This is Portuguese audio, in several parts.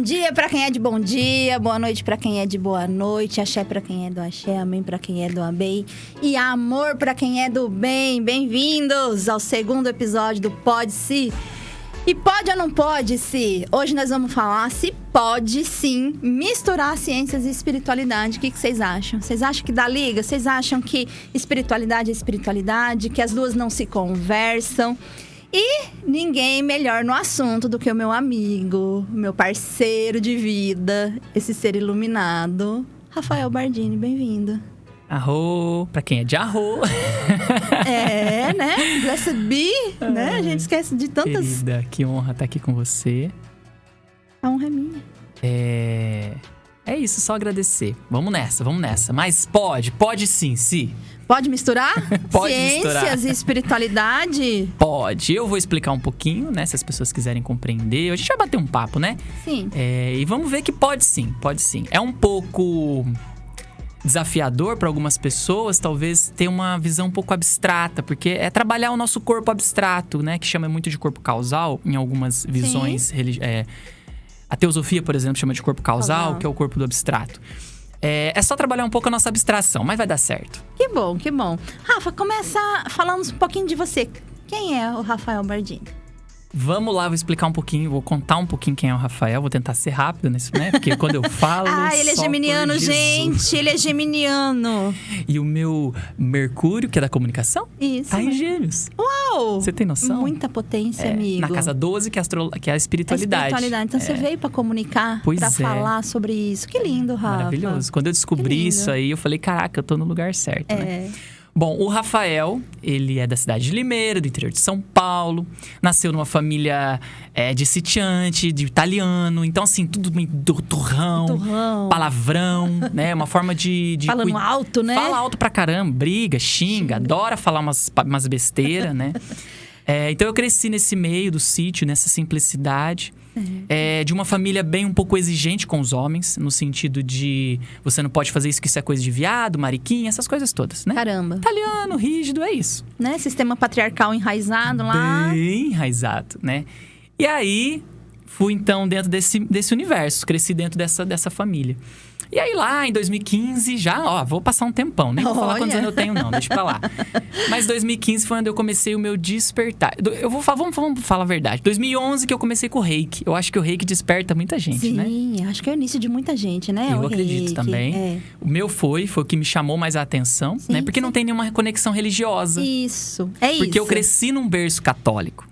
dia pra quem é de bom dia, boa noite pra quem é de boa noite, axé pra quem é do axé, amém pra quem é do amém e amor pra quem é do bem. Bem-vindos ao segundo episódio do Pode Se. E pode ou não pode se? Hoje nós vamos falar se pode sim misturar ciências e espiritualidade. O que vocês acham? Vocês acham que dá liga? Vocês acham que espiritualidade é espiritualidade? Que as duas não se conversam? E ninguém melhor no assunto do que o meu amigo, meu parceiro de vida, esse ser iluminado, Rafael Bardini. Bem-vindo. Arro, pra quem é de arro. É, né? Blessed be, né? A gente esquece de tantas... Querida, que honra estar aqui com você. A honra é minha. É isso, só agradecer. Vamos nessa. Mas pode sim, sim. Pode misturar? Pode Ciências misturar. E espiritualidade? Pode. Eu vou explicar um pouquinho, né? Se as pessoas quiserem compreender. A gente vai bater um papo, né? Sim. E vamos ver que pode sim. É um pouco desafiador para algumas pessoas, talvez, ter uma visão um pouco abstrata, porque é trabalhar o nosso corpo abstrato, né? Que chama muito de corpo causal, em algumas visões religiosas. A teosofia, por exemplo, chama de corpo causal, que é o corpo do abstrato. É só trabalhar um pouco a nossa abstração, mas vai dar certo. Que bom, que bom. Rafa, começa falando um pouquinho de você. Quem é o Rafael Bardini? Vamos lá, vou explicar um pouquinho, vou contar um pouquinho quem é o Rafael. Vou tentar ser rápido nisso, né? Porque quando eu falo... ele é só geminiano, por Jesus. gente! Ele é geminiano. E o meu Mercúrio, que é da comunicação, Isso. tá em Gêmeos. Uau! Você tem noção? Muita potência, amigo. Na casa 12, que é a espiritualidade. Então você veio pra comunicar, pra falar sobre isso. Que lindo, Rafa. Maravilhoso. Quando eu descobri isso aí, eu falei, caraca, eu tô no lugar certo, né? Bom, o Rafael, ele é da cidade de Limeira, do interior de São Paulo. Nasceu numa família de sitiante, de italiano. Então, assim, tudo meio turrão, palavrão, né? Uma forma de falando alto, né? Fala alto pra caramba, briga, xinga. Adora falar umas besteiras, né? Então, eu cresci nesse meio do sítio, nessa simplicidade. De uma família bem um pouco exigente com os homens, no sentido de você não pode fazer isso, que isso é coisa de viado, mariquinha, essas coisas todas, né? Caramba. Italiano, rígido, é isso. Né? Sistema patriarcal enraizado lá. Bem enraizado, né? E aí, fui então dentro desse universo, cresci dentro dessa família. E aí lá em 2015 já, vou passar um tempão, nem vou falar quantos anos eu tenho não, deixa pra lá. Mas 2015 foi onde eu comecei o meu despertar. Vamos falar a verdade. 2011 que eu comecei com o reiki. Eu acho que o reiki desperta muita gente, né? Sim, acho que é o início de muita gente, né? Eu acredito reiki também. O meu foi o que me chamou mais a atenção, né? Porque não tem nenhuma conexão religiosa. Isso, Porque eu cresci num berço católico.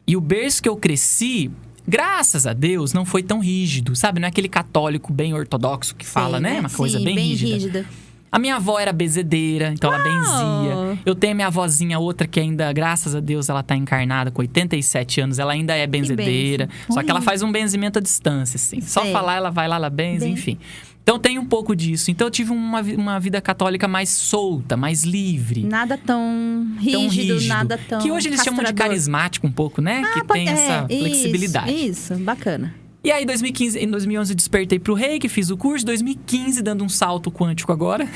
E o berço que eu cresci... Graças a Deus, não foi tão rígido, sabe? Não é aquele católico bem ortodoxo que fala, né? Uma coisa bem rígida. A minha avó era benzedeira, então ela benzia. Eu tenho a minha avózinha, outra que ainda, graças a Deus, ela tá encarnada com 87 anos. Ela ainda é benzedeira. Só que ela faz um benzimento à distância, assim. Só falar, ela vai lá, ela benze, enfim. Então tem um pouco disso. Então eu tive uma vida católica mais solta, mais livre. Nada tão rígido, nada tão que hoje eles chamam de carismático um pouco, né? Que tem essa flexibilidade. Isso, bacana. E aí, em 2011, eu despertei pro reiki, fiz o curso. 2015, dando um salto quântico agora,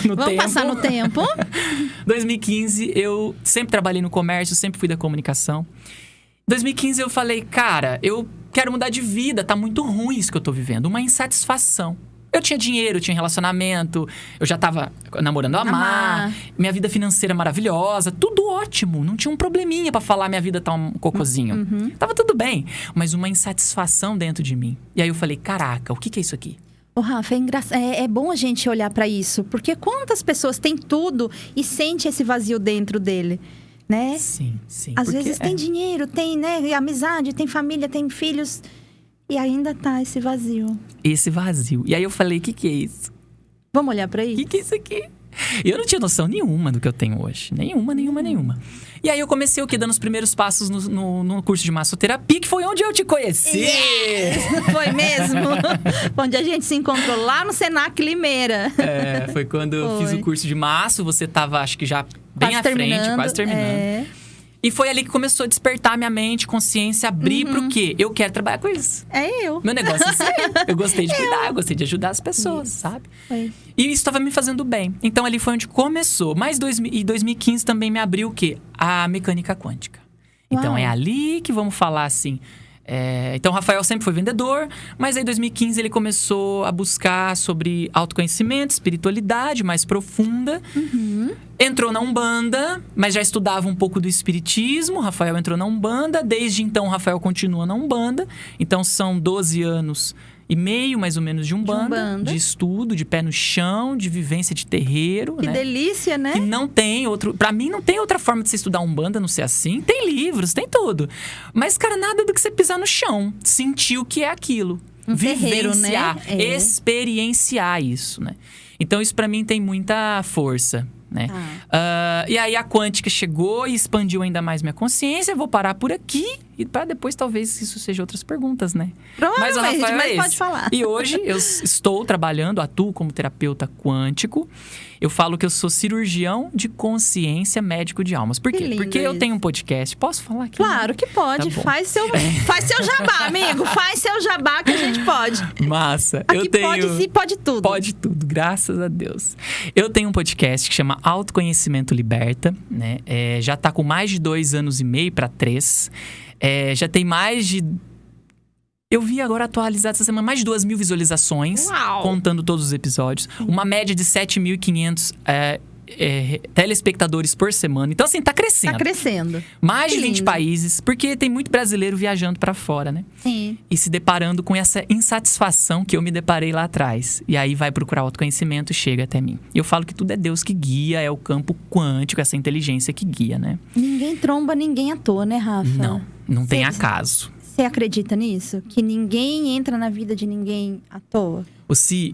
Vamos passar no tempo. 2015, eu sempre trabalhei no comércio, sempre fui da comunicação. 2015, eu falei, cara, eu quero mudar de vida, tá muito ruim isso que eu tô vivendo. Uma insatisfação. Eu tinha dinheiro, eu tinha relacionamento, eu já tava namorando a Má, minha vida financeira maravilhosa, tudo ótimo. Não tinha um probleminha pra falar minha vida tá um cocôzinho. Tava tudo bem, mas uma insatisfação dentro de mim. E aí eu falei, caraca, o que é isso aqui? Ô, Rafa, é bom a gente olhar pra isso, porque quantas pessoas têm tudo e sente esse vazio dentro dele, né? Sim. Às vezes tem dinheiro, tem, né, amizade, tem família, tem filhos... E ainda tá esse vazio. E aí eu falei, o que é isso? Vamos olhar pra isso? O que é isso aqui? E eu não tinha noção nenhuma do que eu tenho hoje. Nenhuma. E aí eu comecei dando os primeiros passos no curso de massoterapia, que foi onde eu te conheci. Foi mesmo? Onde a gente se encontrou lá no Senac Limeira. Foi quando eu fiz o curso de masso. Você tava, acho que já bem à frente, quase terminando. E foi ali que começou a despertar minha mente, consciência, abrir pro quê? Eu quero trabalhar com isso. Meu negócio é isso aí. Eu gostei de cuidar, eu gostei de ajudar as pessoas, sabe? E isso estava me fazendo bem. Então ali foi onde começou. Mas 2015 também me abriu o quê? A mecânica quântica. Então é ali que vamos falar assim... Então, o Rafael sempre foi vendedor, mas aí em 2015 ele começou a buscar sobre autoconhecimento, espiritualidade mais profunda. Entrou na Umbanda, mas já estudava um pouco do espiritismo. O Rafael entrou na Umbanda. Desde então, o Rafael continua na Umbanda. Então, são 12 anos e meio, mais ou menos, de Umbanda. De estudo, de pé no chão, de vivência de terreiro. Que delícia, né? Que não tem outro... Pra mim, não tem outra forma de você estudar Umbanda, não ser assim. Tem livros, tem tudo. Mas, cara, nada do que você pisar no chão. Sentir o que é aquilo. Vivenciar, terreiro, né? Experienciar isso, né? Então, isso pra mim tem muita força, né? E aí, a quântica chegou e expandiu ainda mais minha consciência. Eu vou parar por aqui e para depois, talvez, isso seja outras perguntas, né? Mas o Rafael pode falar. E hoje, eu estou trabalhando, atuo como terapeuta quântico. Eu falo que eu sou cirurgião de consciência, médico de almas. Por quê? Porque eu tenho um podcast. Posso falar aqui? Claro que pode. Tá, faz seu jabá, amigo. Faz seu jabá que a gente pode. Massa. Aqui pode tudo. Pode tudo, graças a Deus. Eu tenho um podcast que chama Autoconhecimento Liberta, né? Já tá com mais de 2 anos e meio para 3. Já tem mais de... Eu vi agora atualizado essa semana mais de 2.000 visualizações. Uau. Contando todos os episódios. Uma média de 7.500 telespectadores por semana. Então, assim, tá crescendo. Tá crescendo. Mais de 20 países, porque tem muito brasileiro viajando pra fora, né? Sim. E se deparando com essa insatisfação que eu me deparei lá atrás. E aí vai procurar autoconhecimento e chega até mim. E eu falo que tudo é Deus que guia, é o campo quântico, essa inteligência que guia, né? Ninguém tromba ninguém à toa, né, Rafa? Não tem acaso. Você acredita nisso? Que ninguém entra na vida de ninguém à toa?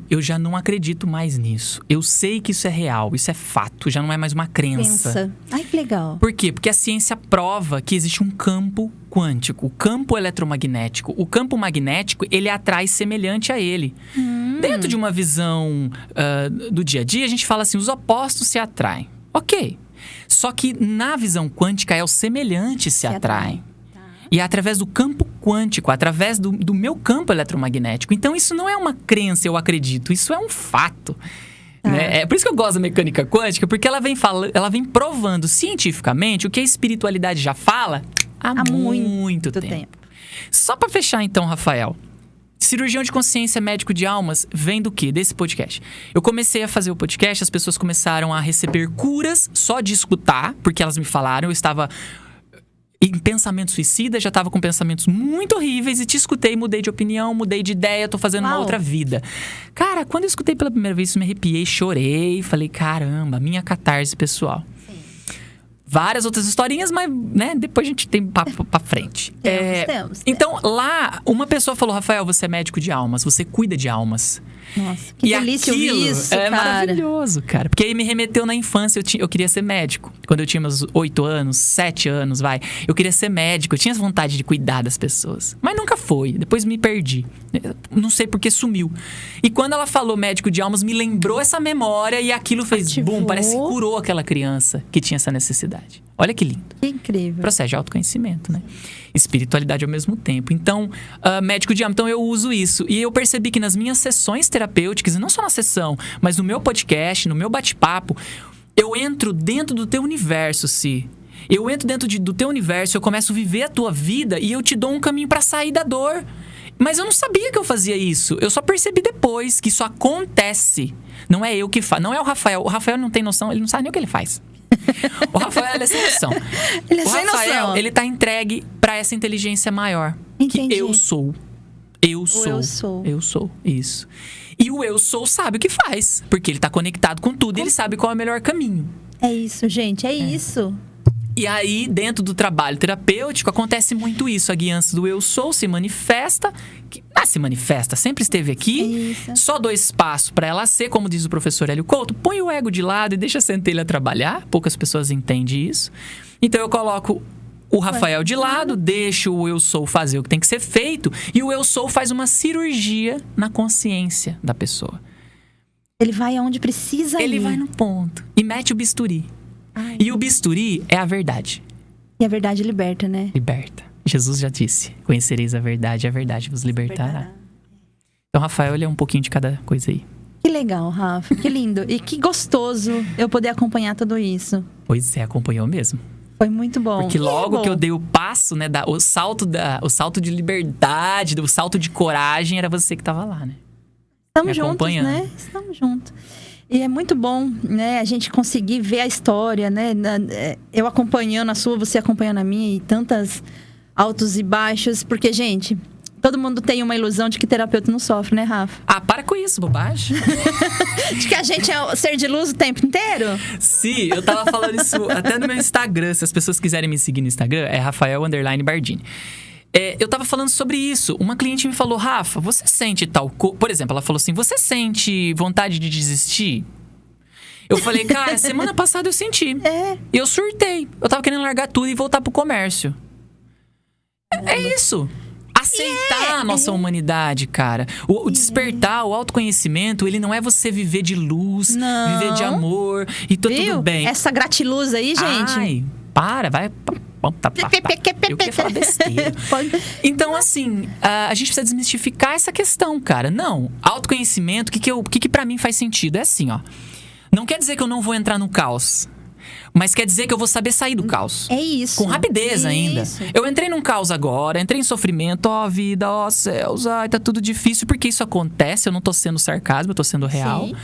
Eu já não acredito mais nisso. Eu sei que isso é real, isso é fato, já não é mais uma crença. Ai, que legal. Por quê? Porque a ciência prova que existe um campo quântico, o campo eletromagnético. O campo magnético, ele atrai semelhante a ele. Dentro de uma visão do dia a dia, a gente fala assim, os opostos se atraem. Ok. Só que na visão quântica, é os semelhantes se atraem. E é através do campo quântico, através do meu campo eletromagnético. Então, isso não é uma crença, eu acredito. Isso é um fato. Né? É por isso que eu gosto da mecânica quântica, porque ela vem provando cientificamente o que a espiritualidade já fala há muito tempo. Só para fechar, então, Rafael. Cirurgião de consciência, médico de almas, vem do quê? Desse podcast. Eu comecei a fazer o podcast, as pessoas começaram a receber curas só de escutar, porque elas me falaram, eu estava... em pensamento suicida, já tava com pensamentos muito horríveis e te escutei, mudei de opinião, mudei de ideia, tô fazendo uma outra vida. Cara, quando eu escutei pela primeira vez, eu me arrepiei, chorei, falei, caramba, minha catarse pessoal. Várias outras historinhas, mas, né, depois a gente tem papo pra frente. Temos. Então, lá, uma pessoa falou, Rafael, você é médico de almas, você cuida de almas. Nossa, que delícia ouvir isso, cara. É maravilhoso, cara. Porque aí me remeteu na infância, eu queria ser médico. Quando eu tinha meus 8 anos, 7 anos, eu queria ser médico. Eu tinha vontade de cuidar das pessoas. Mas nunca foi. Depois me perdi. Não sei porque sumiu. E quando ela falou médico de almas, me lembrou essa memória e aquilo fez bum, parece que curou aquela criança que tinha essa necessidade. Olha que lindo. Que incrível. Processo de autoconhecimento, né? Espiritualidade ao mesmo tempo. Então, médico de alma. Então, eu uso isso. E eu percebi que nas minhas sessões terapêuticas, e não só na sessão, mas no meu podcast, no meu bate-papo, eu entro dentro do teu universo, Si. Eu entro dentro do teu universo, eu começo a viver a tua vida e eu te dou um caminho pra sair da dor. Mas eu não sabia que eu fazia isso. Eu só percebi depois que isso acontece. Não é eu que faço. Não é o Rafael. O Rafael não tem noção, ele não sabe nem o que ele faz. O Rafael, ele é sem noção. O Rafael, ele tá entregue pra essa inteligência maior. Entendi. Que eu sou. Eu sou. Isso. E o eu sou sabe o que faz. Porque ele tá conectado com tudo e ele sabe qual é o melhor caminho. É isso, gente. É isso. E aí, dentro do trabalho terapêutico, acontece muito isso. A guiança do eu sou se manifesta. Sempre esteve aqui. Isso. Só dou espaço para ela ser, como diz o professor Hélio Couto, põe o ego de lado e deixa a centelha trabalhar. Poucas pessoas entendem isso. Então, eu coloco o Rafael de lado, deixo o eu sou fazer o que tem que ser feito. E o eu sou faz uma cirurgia na consciência da pessoa. Ele vai aonde precisa ir. Ele vai no ponto e mete o bisturi. Ai. E o bisturi é a verdade. E a verdade liberta, né? Liberta. Jesus já disse, conhecereis a verdade vos libertará. Então, Rafael, ele é um pouquinho de cada coisa aí. Que legal, Rafa. Que lindo. E que gostoso eu poder acompanhar tudo isso. Pois é, acompanhou mesmo. Foi muito bom. Porque logo que eu dei o passo, né, o salto de liberdade, o salto de coragem, era você que tava lá, né? Estamos juntos, né? Estamos juntos. E é muito bom, né, a gente conseguir ver a história, né? Eu acompanhando a sua, você acompanhando a minha, e tantas altos e baixos. Porque, gente, todo mundo tem uma ilusão de que terapeuta não sofre, né, Rafa? Ah, para com isso, bobagem. De que a gente é ser de luz o tempo inteiro? Sim, eu tava falando isso até no meu Instagram. Se as pessoas quiserem me seguir no Instagram, é Rafael_Bardini. Eu tava falando sobre isso. Uma cliente me falou, Rafa, você sente tal coisa? Por exemplo, ela falou assim, você sente vontade de desistir? Eu falei, cara, semana passada eu senti. Eu surtei. Eu tava querendo largar tudo e voltar pro comércio. É isso. Aceitar a nossa humanidade, cara. O despertar, o autoconhecimento, ele não é você viver de luz, viver de amor e tudo bem. Essa gratiluz aí, gente. Ai, vai... Eu queria falar besteira. Então, assim, a gente precisa desmistificar essa questão, cara. Não, autoconhecimento, o que pra mim faz sentido? É assim, ó. Não quer dizer que eu não vou entrar no caos, mas quer dizer que eu vou saber sair do caos. É isso. Com rapidez ainda. Eu entrei num caos agora, entrei em sofrimento, vida, céus, ai, tá tudo difícil. Porque isso acontece, eu não tô sendo sarcasmo, eu tô sendo real. Sim.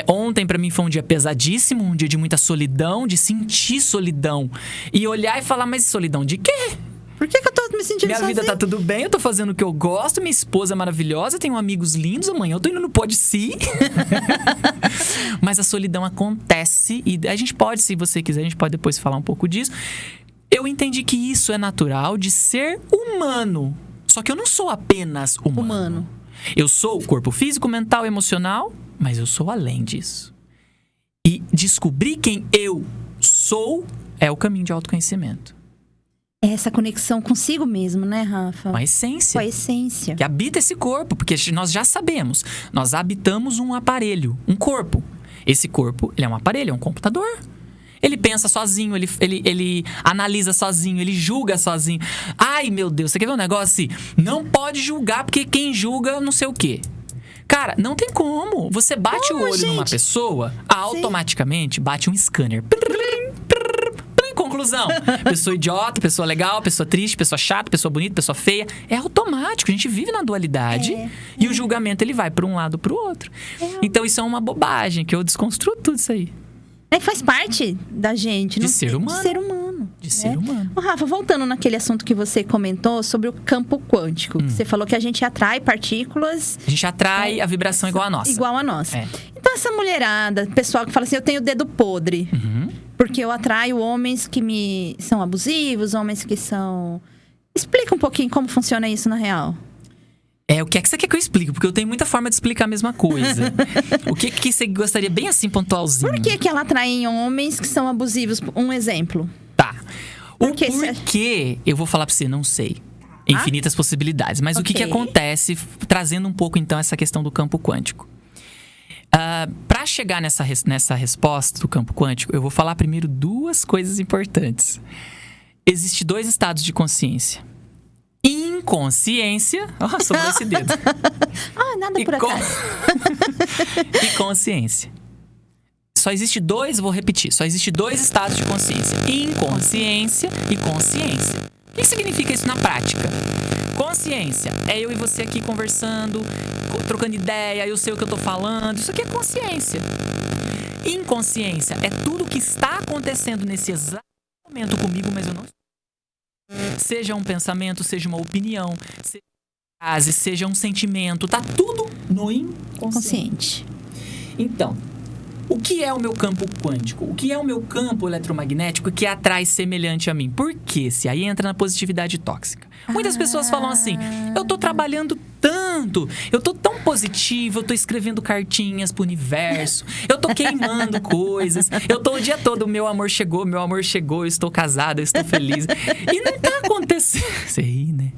Ontem pra mim foi um dia pesadíssimo, um dia de muita solidão, de sentir solidão. E olhar e falar, mas solidão de quê? Por que eu tô me sentindo Minha vida tá tudo bem, eu tô fazendo o que eu gosto, minha esposa é maravilhosa, tenho amigos lindos, amanhã eu tô indo no Pode Sim. Mas a solidão acontece e a gente pode, se você quiser, a gente pode depois falar um pouco disso. Eu entendi que isso é natural de ser humano. Só que eu não sou apenas humano. Eu sou o corpo físico, mental, emocional, mas eu sou além disso. E descobrir quem eu sou é o caminho de autoconhecimento. É essa conexão consigo mesmo, né, Rafa? Com a essência. Com a essência. Que habita esse corpo, porque nós já sabemos. Nós habitamos um aparelho, um corpo. Esse corpo, ele é um aparelho, é um computador. Ele pensa sozinho, ele analisa sozinho, ele julga sozinho. Ai, meu Deus, você quer ver um negócio assim? Não pode julgar, porque quem julga não sei o quê. Cara, não tem como. Você bate o olho numa pessoa, automaticamente bate um scanner. Conclusão. Pessoa idiota, pessoa legal, pessoa triste, pessoa chata, pessoa bonita, pessoa feia. É automático. A gente vive na dualidade. E o julgamento, ele vai para um lado para o outro. Então, isso é uma bobagem, que eu desconstruo tudo isso aí. Faz parte da gente. De ser humano. De ser humano. De ser humano. Rafa, voltando naquele assunto que você comentou sobre o campo quântico. Você falou que a gente atrai partículas... A gente atrai a vibração igual a nossa. Igual a nossa. Então, essa mulherada, pessoal que fala assim, eu tenho o dedo podre. Porque eu atraio homens que são abusivos, homens que são... Explica um pouquinho como funciona isso na real. O que é que você quer que eu explique? Porque eu tenho muita forma de explicar a mesma coisa. O que você gostaria bem assim, pontualzinho? Por que ela atrai homens que são abusivos? Um exemplo. Tá. O porquê, eu vou falar pra você, não sei. Infinitas possibilidades. Mas o que acontece, trazendo um pouco então essa questão do campo quântico. Para chegar nessa resposta do campo quântico, eu vou falar primeiro duas coisas importantes. Existem 2 estados de consciência. Inconsciência... sobrou esse dedo. Nada por acaso. E consciência. Só existe 2, vou repetir. Só existe 2 estados de consciência. Inconsciência e consciência. O que significa isso na prática? Consciência é eu e você aqui conversando, trocando ideia, eu sei o que eu tô falando. Isso aqui é consciência. Inconsciência é tudo o que está acontecendo nesse exato momento comigo, mas eu não... Seja um pensamento, seja uma opinião, seja uma frase, seja um sentimento, tá tudo no inconsciente. Então, o que é o meu campo quântico? O que é o meu campo eletromagnético que atrai semelhante a mim? Por quê? Se aí entra na positividade tóxica. Muitas pessoas falam assim, eu tô trabalhando tanto, eu tô tão positivo, eu tô escrevendo cartinhas pro universo, eu tô queimando coisas, eu tô o dia todo, meu amor chegou, eu estou casada, eu estou feliz. E não tá acontecendo. Você ri, né?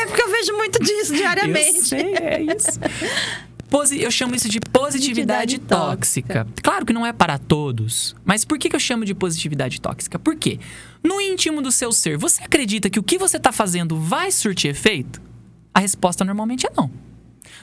Porque eu vejo muito disso diariamente. Eu sei, é isso. Eu chamo isso de positividade tóxica. Claro que não é para todos. Mas por que eu chamo de positividade tóxica? Por quê? No íntimo do seu ser, você acredita que o que você está fazendo vai surtir efeito? A resposta normalmente é não.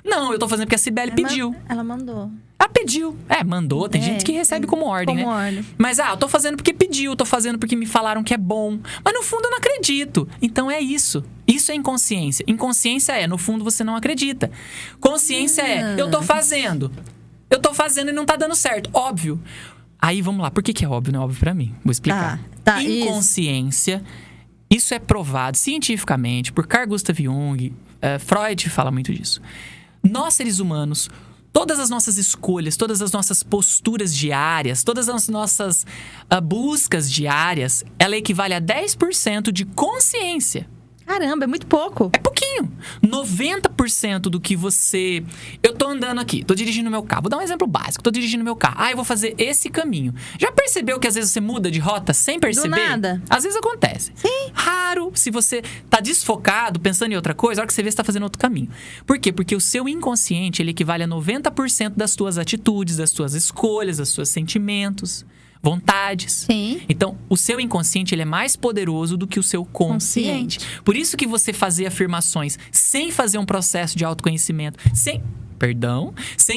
Não, eu tô fazendo porque a Cibele pediu. Ela mandou. Ela pediu. Mandou. Tem gente que recebe como ordem, como né? ordem. Mas, eu tô fazendo porque pediu. Tô fazendo porque me falaram que é bom. Mas no fundo eu não acredito. Então é isso. Isso é inconsciência. Inconsciência no fundo você não acredita. Consciência eu tô fazendo. Eu tô fazendo e não tá dando certo. Óbvio. Aí, vamos lá. Por que é óbvio? Não é óbvio pra mim. Vou explicar. Tá, inconsciência, isso é provado cientificamente por Carl Gustav Jung. Freud fala muito disso. Nós, seres humanos, todas as nossas escolhas, todas as nossas posturas diárias, todas as nossas buscas diárias, ela equivale a 10% de consciência. Caramba, é muito pouco. É pouquinho. 90% do que você... Eu tô andando aqui, tô dirigindo meu carro. Vou dar um exemplo básico. Tô dirigindo meu carro. Eu vou fazer esse caminho. Já percebeu que às vezes você muda de rota sem perceber? Do nada. Às vezes acontece. Sim. Raro se você tá desfocado, pensando em outra coisa, a hora que você vê, você tá fazendo outro caminho. Por quê? Porque o seu inconsciente, ele equivale a 90% das tuas atitudes, das tuas escolhas, dos seus sentimentos, vontades. Sim. Então, o seu inconsciente, ele é mais poderoso do que o seu consciente. Por isso que você fazer afirmações sem fazer um processo de autoconhecimento, sem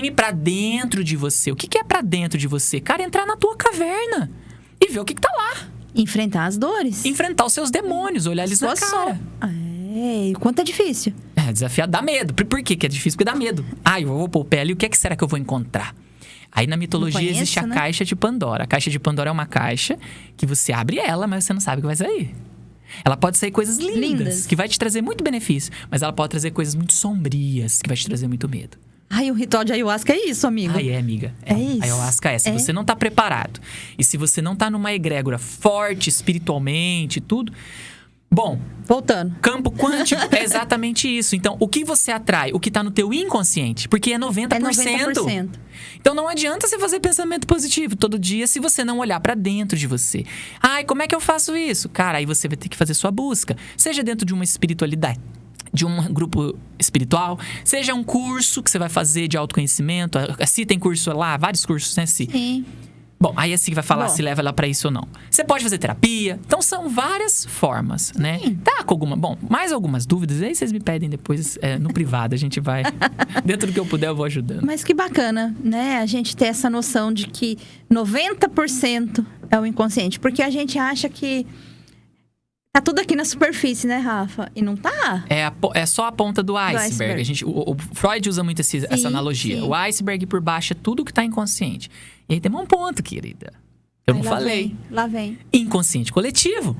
ir pra dentro de você. O que é pra dentro de você? Cara, entrar na tua caverna e ver o que tá lá. Enfrentar as dores. Enfrentar os seus demônios, olhar eles na cara. O quanto é difícil. Desafiar, dá medo. Por que é difícil? Porque dá medo. Eu vou pôr o pé ali, o que será que eu vou encontrar? Aí na mitologia existe a caixa de Pandora. A caixa de Pandora é uma caixa que você abre ela, mas você não sabe o que vai sair. Ela pode sair coisas lindas, que vai te trazer muito benefício. Mas ela pode trazer coisas muito sombrias, que vai te trazer muito medo. O ritual de ayahuasca é isso, amigo. Amiga. É isso. Ayahuasca é. Se você não tá preparado, e se você não tá numa egrégora forte espiritualmente e tudo... Bom, voltando. Campo quântico é exatamente isso. Então, o que você atrai? O que tá no teu inconsciente. Porque é 90%. É 90%. Então, não adianta você fazer pensamento positivo todo dia se você não olhar pra dentro de você. Como é que eu faço isso? Cara, aí você vai ter que fazer sua busca. Seja dentro de uma espiritualidade, de um grupo espiritual, seja um curso que você vai fazer de autoconhecimento. Se tem curso lá, vários cursos, né, Si? Sim. Bom, aí a Si vai falar se leva ela pra isso ou não. Você pode fazer terapia. Então, são várias formas, né? Tá com mais algumas dúvidas, aí vocês me pedem depois no privado. A gente vai... Dentro do que eu puder, eu vou ajudando. Mas que bacana, né? A gente ter essa noção de que 90% é o inconsciente. Porque a gente acha que tá tudo aqui na superfície, né, Rafa? E não tá. É só a ponta do iceberg. O Freud usa muito essa analogia. Sim. O iceberg por baixo é tudo que tá inconsciente. E aí tem um ponto, querida. Eu não falei. Lá vem. Inconsciente coletivo.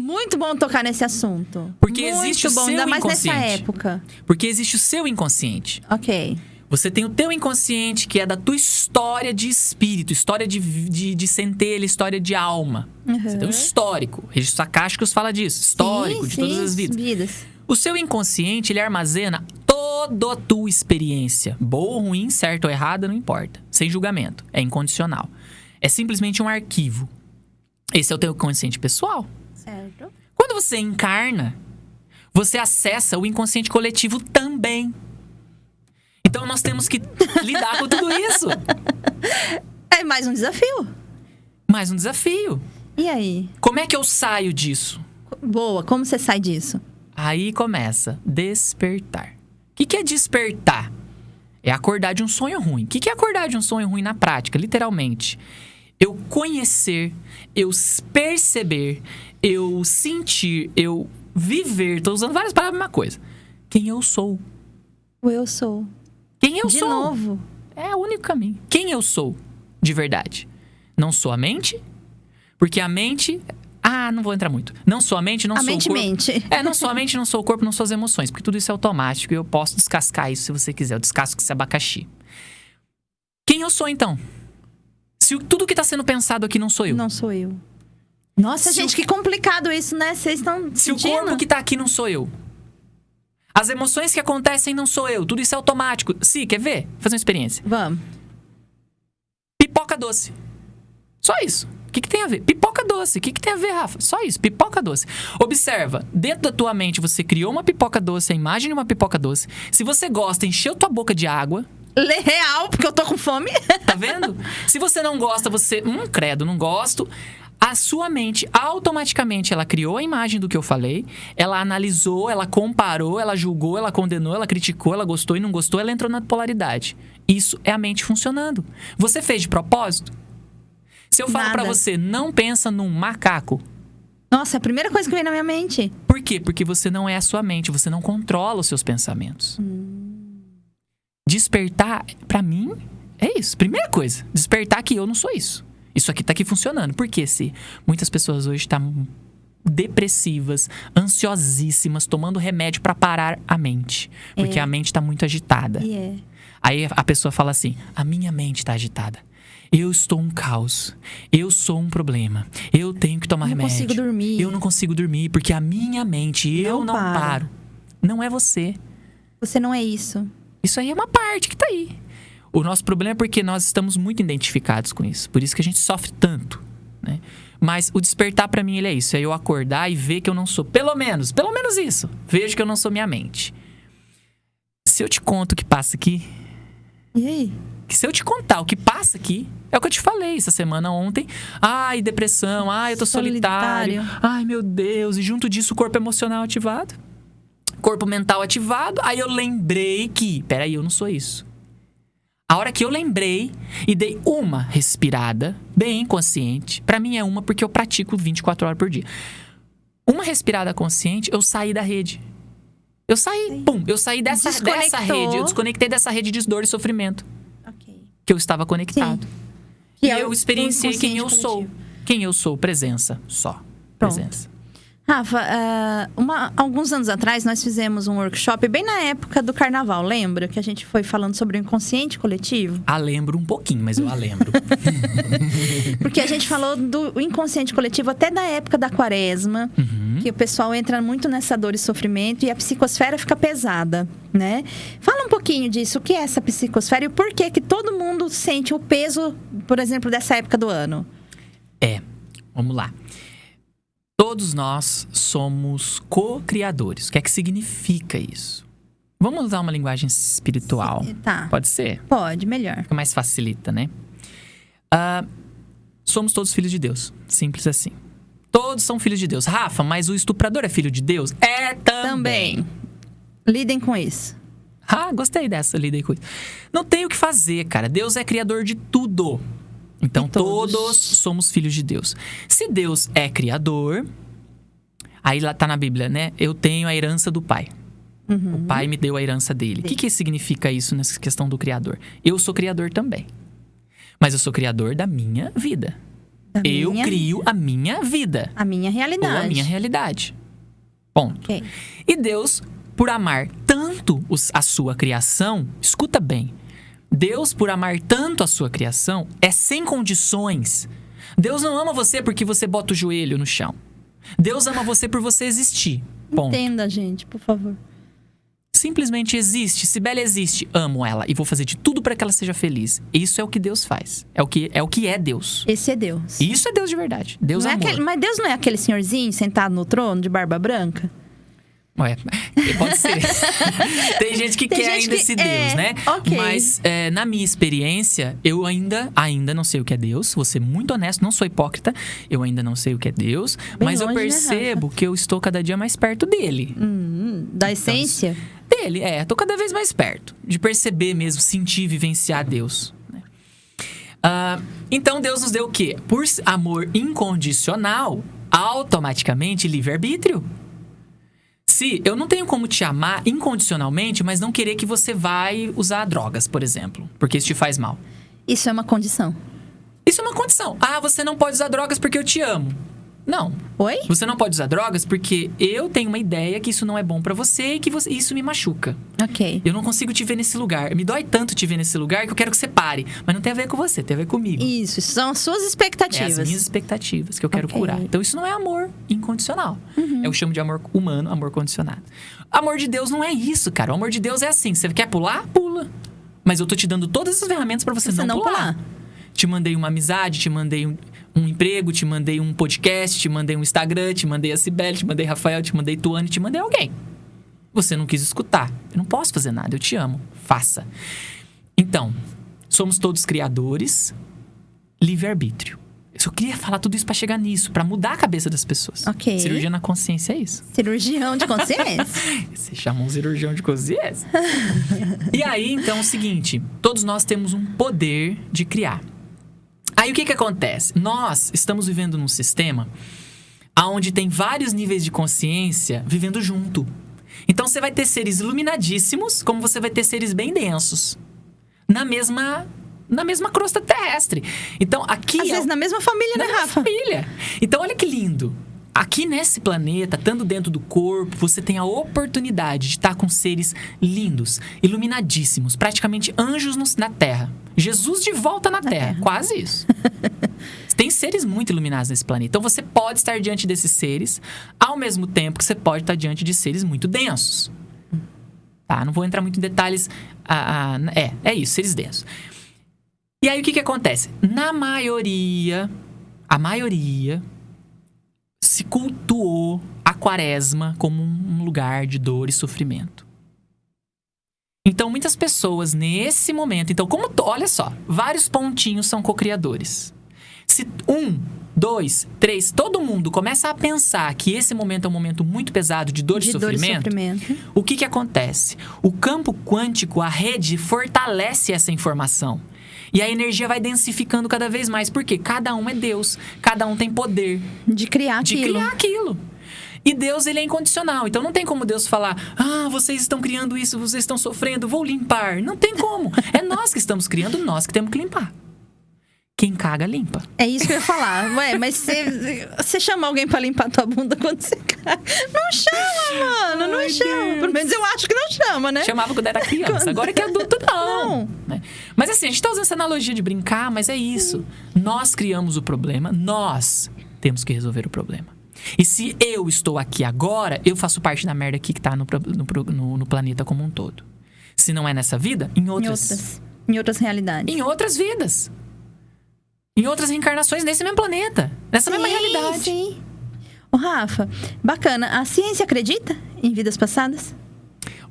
Muito bom tocar nesse assunto. Porque existe o seu ainda mais inconsciente. nessa época. Porque existe o seu inconsciente. Ok. Você tem o teu inconsciente, que é da tua história de espírito, história de centelha, história de alma. Você tem o histórico. O registro Akáshico fala disso. Histórico de todas as vidas. O seu inconsciente, ele armazena toda a tua experiência. Boa ou ruim, certa ou errada, não importa. Sem julgamento. É incondicional. É simplesmente um arquivo. Esse é o teu inconsciente pessoal. Certo. Quando você encarna, você acessa o inconsciente coletivo também. Então, nós temos que lidar com tudo isso. É mais um desafio. Mais um desafio. E aí? Como é que eu saio disso? Boa, como você sai disso? Aí começa despertar. O que é despertar? É acordar de um sonho ruim. O que é acordar de um sonho ruim na prática? Literalmente. Eu conhecer, eu perceber, eu sentir, eu viver. Tô usando várias palavras, uma coisa. Quem eu sou. O eu sou. Quem eu sou. De novo. É o único caminho. Quem eu sou, de verdade. Não sou a mente, porque a mente... não vou entrar muito. Não sou a mente, não sou o corpo. Mente. Não sou a mente, não sou o corpo, não sou as emoções. Porque tudo isso é automático e eu posso descascar isso se você quiser. Eu descasco esse abacaxi. Quem eu sou, então? Se tudo que tá sendo pensado aqui não sou eu. Não sou eu. Nossa, gente, que complicado isso, né? Vocês estão Se o corpo que tá aqui não sou eu. As emoções que acontecem não sou eu. Tudo isso é automático. Si, quer ver? Vou fazer uma experiência. Vamos. Pipoca doce. Só isso. O que tem a ver? Pipoca doce. O que tem a ver, Rafa? Só isso. Pipoca doce. Observa. Dentro da tua mente, você criou uma pipoca doce, a imagem de uma pipoca doce. Se você gosta, encheu tua boca de água. Real, porque eu tô com fome. Tá vendo? Se você não gosta, você... credo, não gosto. A sua mente, automaticamente, ela criou a imagem do que eu falei, ela analisou, ela comparou, ela julgou, ela condenou, ela criticou, ela gostou e não gostou, ela entrou na polaridade. Isso é a mente funcionando. Você fez de propósito? Se eu falo pra você, não pensa num macaco. Nossa, é a primeira coisa que vem na minha mente. Por quê? Porque você não é a sua mente, você não controla os seus pensamentos. Despertar, pra mim, é isso. Primeira coisa, despertar que eu não sou isso. Isso aqui tá aqui funcionando. Por quê? Se muitas pessoas hoje estão depressivas, ansiosíssimas, tomando remédio pra parar a mente. Porque a mente tá muito agitada. Aí a pessoa fala assim, a minha mente tá agitada. Eu estou um caos. Eu sou um problema. Eu tenho que tomar remédio. Eu não consigo dormir. Eu não consigo dormir porque a minha mente, eu não paro. Não é você. Você não é isso. Isso aí é uma parte que tá aí. O nosso problema é porque nós estamos muito identificados com isso. Por isso que a gente sofre tanto, né? Mas o despertar pra mim, ele é isso. É eu acordar e ver que eu não sou. Pelo menos isso. Vejo que eu não sou minha mente. Se eu te conto o que passa aqui... E aí? Que se eu te contar o que passa aqui... É o que eu te falei essa semana ontem. Ai, depressão. Ai, eu tô solitário. Ai, meu Deus. E junto disso, o corpo emocional ativado. Corpo mental ativado. Aí eu lembrei que... Peraí, eu não sou isso. A hora que eu lembrei e dei uma respirada, bem consciente. Pra mim é uma porque eu pratico 24 horas por dia. Uma respirada consciente, eu saí da rede. Eu saí, eu saí dessa rede. Eu desconectei dessa rede de dor e sofrimento. Que eu estava conectado. E eu experienciei quem eu sou. Quem eu sou, presença só. Presença. Rafa, alguns anos atrás nós fizemos um workshop bem na época do carnaval, lembra? Que a gente foi falando sobre o inconsciente coletivo. Lembro um pouquinho, mas eu lembro. Porque a gente falou do inconsciente coletivo até da época da quaresma, que o pessoal entra muito nessa dor e sofrimento e a psicosfera fica pesada, né? Fala um pouquinho disso, o que é essa psicosfera e o porquê que todo mundo sente o peso, por exemplo, dessa época do ano. Vamos lá. Todos nós somos co-criadores. O que é que significa isso? Vamos usar uma linguagem espiritual. Tá. Pode ser? Pode, melhor. Fica mais facilita, né? Somos todos filhos de Deus. Simples assim. Todos são filhos de Deus. Rafa, mas o estuprador é filho de Deus? É também. Lidem com isso. Gostei dessa, lidem com isso. Não tem o que fazer, cara. Deus é criador de tudo. Então, todos somos filhos de Deus. Se Deus é criador, aí lá tá na Bíblia, né? Eu tenho a herança do Pai. O Pai me deu a herança dele. O que significa isso nessa questão do criador? Eu sou criador também. Mas eu sou criador da minha vida. Eu crio a minha vida. A minha realidade. Ou a minha realidade. Ponto. Okay. E Deus, por amar tanto a sua criação, escuta bem. Deus, por amar tanto a sua criação, é sem condições. Deus não ama você porque você bota o joelho no chão. Deus ama você por você existir. Ponto. Entenda, gente, por favor. Simplesmente existe. Sibeli existe. Amo ela e vou fazer de tudo para que ela seja feliz. Isso é o que Deus faz. É o que é Deus. Esse é Deus. Isso é Deus de verdade. Deus é amor. Mas Deus não é aquele senhorzinho sentado no trono de barba branca? Pode ser. Tem gente que quer ainda esse Deus, né? Okay. Mas na minha experiência, eu ainda não sei o que é Deus. Vou ser muito honesto, não sou hipócrita. Eu ainda não sei o que é Deus. Bem mas longe, eu percebo, né, que eu estou cada dia mais perto dele. Da essência? Dele, estou cada vez mais perto. De perceber mesmo, sentir, vivenciar Deus. Né? Então Deus nos deu o quê? Por amor incondicional, automaticamente livre-arbítrio. Se eu não tenho como te amar incondicionalmente, mas não querer que você vai usar drogas, por exemplo, porque isso te faz mal. Isso é uma condição. Isso é uma condição. Você não pode usar drogas porque eu te amo. Não. Oi? Você não pode usar drogas porque eu tenho uma ideia que isso não é bom pra você e que isso me machuca. Ok. Eu não consigo te ver nesse lugar. Me dói tanto te ver nesse lugar que eu quero que você pare. Mas não tem a ver com você, tem a ver comigo. Isso são as suas expectativas. As minhas expectativas que eu quero curar. Então isso não é amor incondicional. Eu chamo de amor humano, amor condicionado. Amor de Deus não é isso, cara. O amor de Deus é assim. Você quer pular? Pula. Mas eu tô te dando todas as ferramentas pra você não pular. Te mandei uma amizade, te mandei um emprego, te mandei um podcast, te mandei um Instagram, te mandei a Sibeli, te mandei Rafael, te mandei Tuane, te mandei alguém. Você não quis escutar. Eu não posso fazer nada, eu te amo. Faça. Então, somos todos criadores, livre-arbítrio. Eu queria falar tudo isso pra chegar nisso, pra mudar a cabeça das pessoas. Ok. Cirurgia na consciência é isso. Cirurgião de consciência? Você chama um cirurgião de consciência? E aí, então, é o seguinte. Todos nós temos um poder de criar. Aí, o que acontece? Nós estamos vivendo num sistema onde tem vários níveis de consciência vivendo junto. Então, você vai ter seres iluminadíssimos, como você vai ter seres bem densos. Na mesma crosta terrestre. Então, aqui... Às vezes na mesma família, né, Rafa? Família. Então, olha que lindo. Aqui nesse planeta, estando dentro do corpo, você tem a oportunidade de estar com seres lindos, iluminadíssimos, praticamente anjos na Terra. Jesus de volta na Terra. Quase isso. Tem seres muito iluminados nesse planeta. Então, você pode estar diante desses seres, ao mesmo tempo que você pode estar diante de seres muito densos. Tá? Não vou entrar muito em detalhes. É isso, seres densos. E aí, o que acontece? A maioria se cultuou a quaresma como um lugar de dor e sofrimento. Então, muitas pessoas nesse momento... Então, olha só, vários pontinhos são co-criadores. Se 1, 2, 3, todo mundo começa a pensar que esse momento é um momento muito pesado de dor e sofrimento, o que acontece? O campo quântico, a rede, fortalece essa informação. E a energia vai densificando cada vez mais. Porque cada um é Deus. Cada um tem poder de criar aquilo. E Deus, ele é incondicional. Então, não tem como Deus falar... vocês estão criando isso, vocês estão sofrendo, vou limpar. Não tem como. É nós que estamos criando, nós que temos que limpar. Quem caga, limpa. É isso que eu ia falar. Ué, mas você chama alguém pra limpar a tua bunda quando você caga? Não chama, mano. Não chama. Pelo menos eu acho que não chama, né? Chamava quando era criança. Agora que é adulto, não. Mas assim, a gente tá usando essa analogia de brincar, mas é isso. Nós criamos o problema, nós temos que resolver o problema. E se eu estou aqui agora, eu faço parte da merda aqui que tá no planeta como um todo. Se não é nessa vida, em outras realidades. Em outras vidas. Em outras reencarnações nesse mesmo planeta. Nessa mesma realidade. Sim. Ô, Rafa, bacana. A ciência acredita em vidas passadas?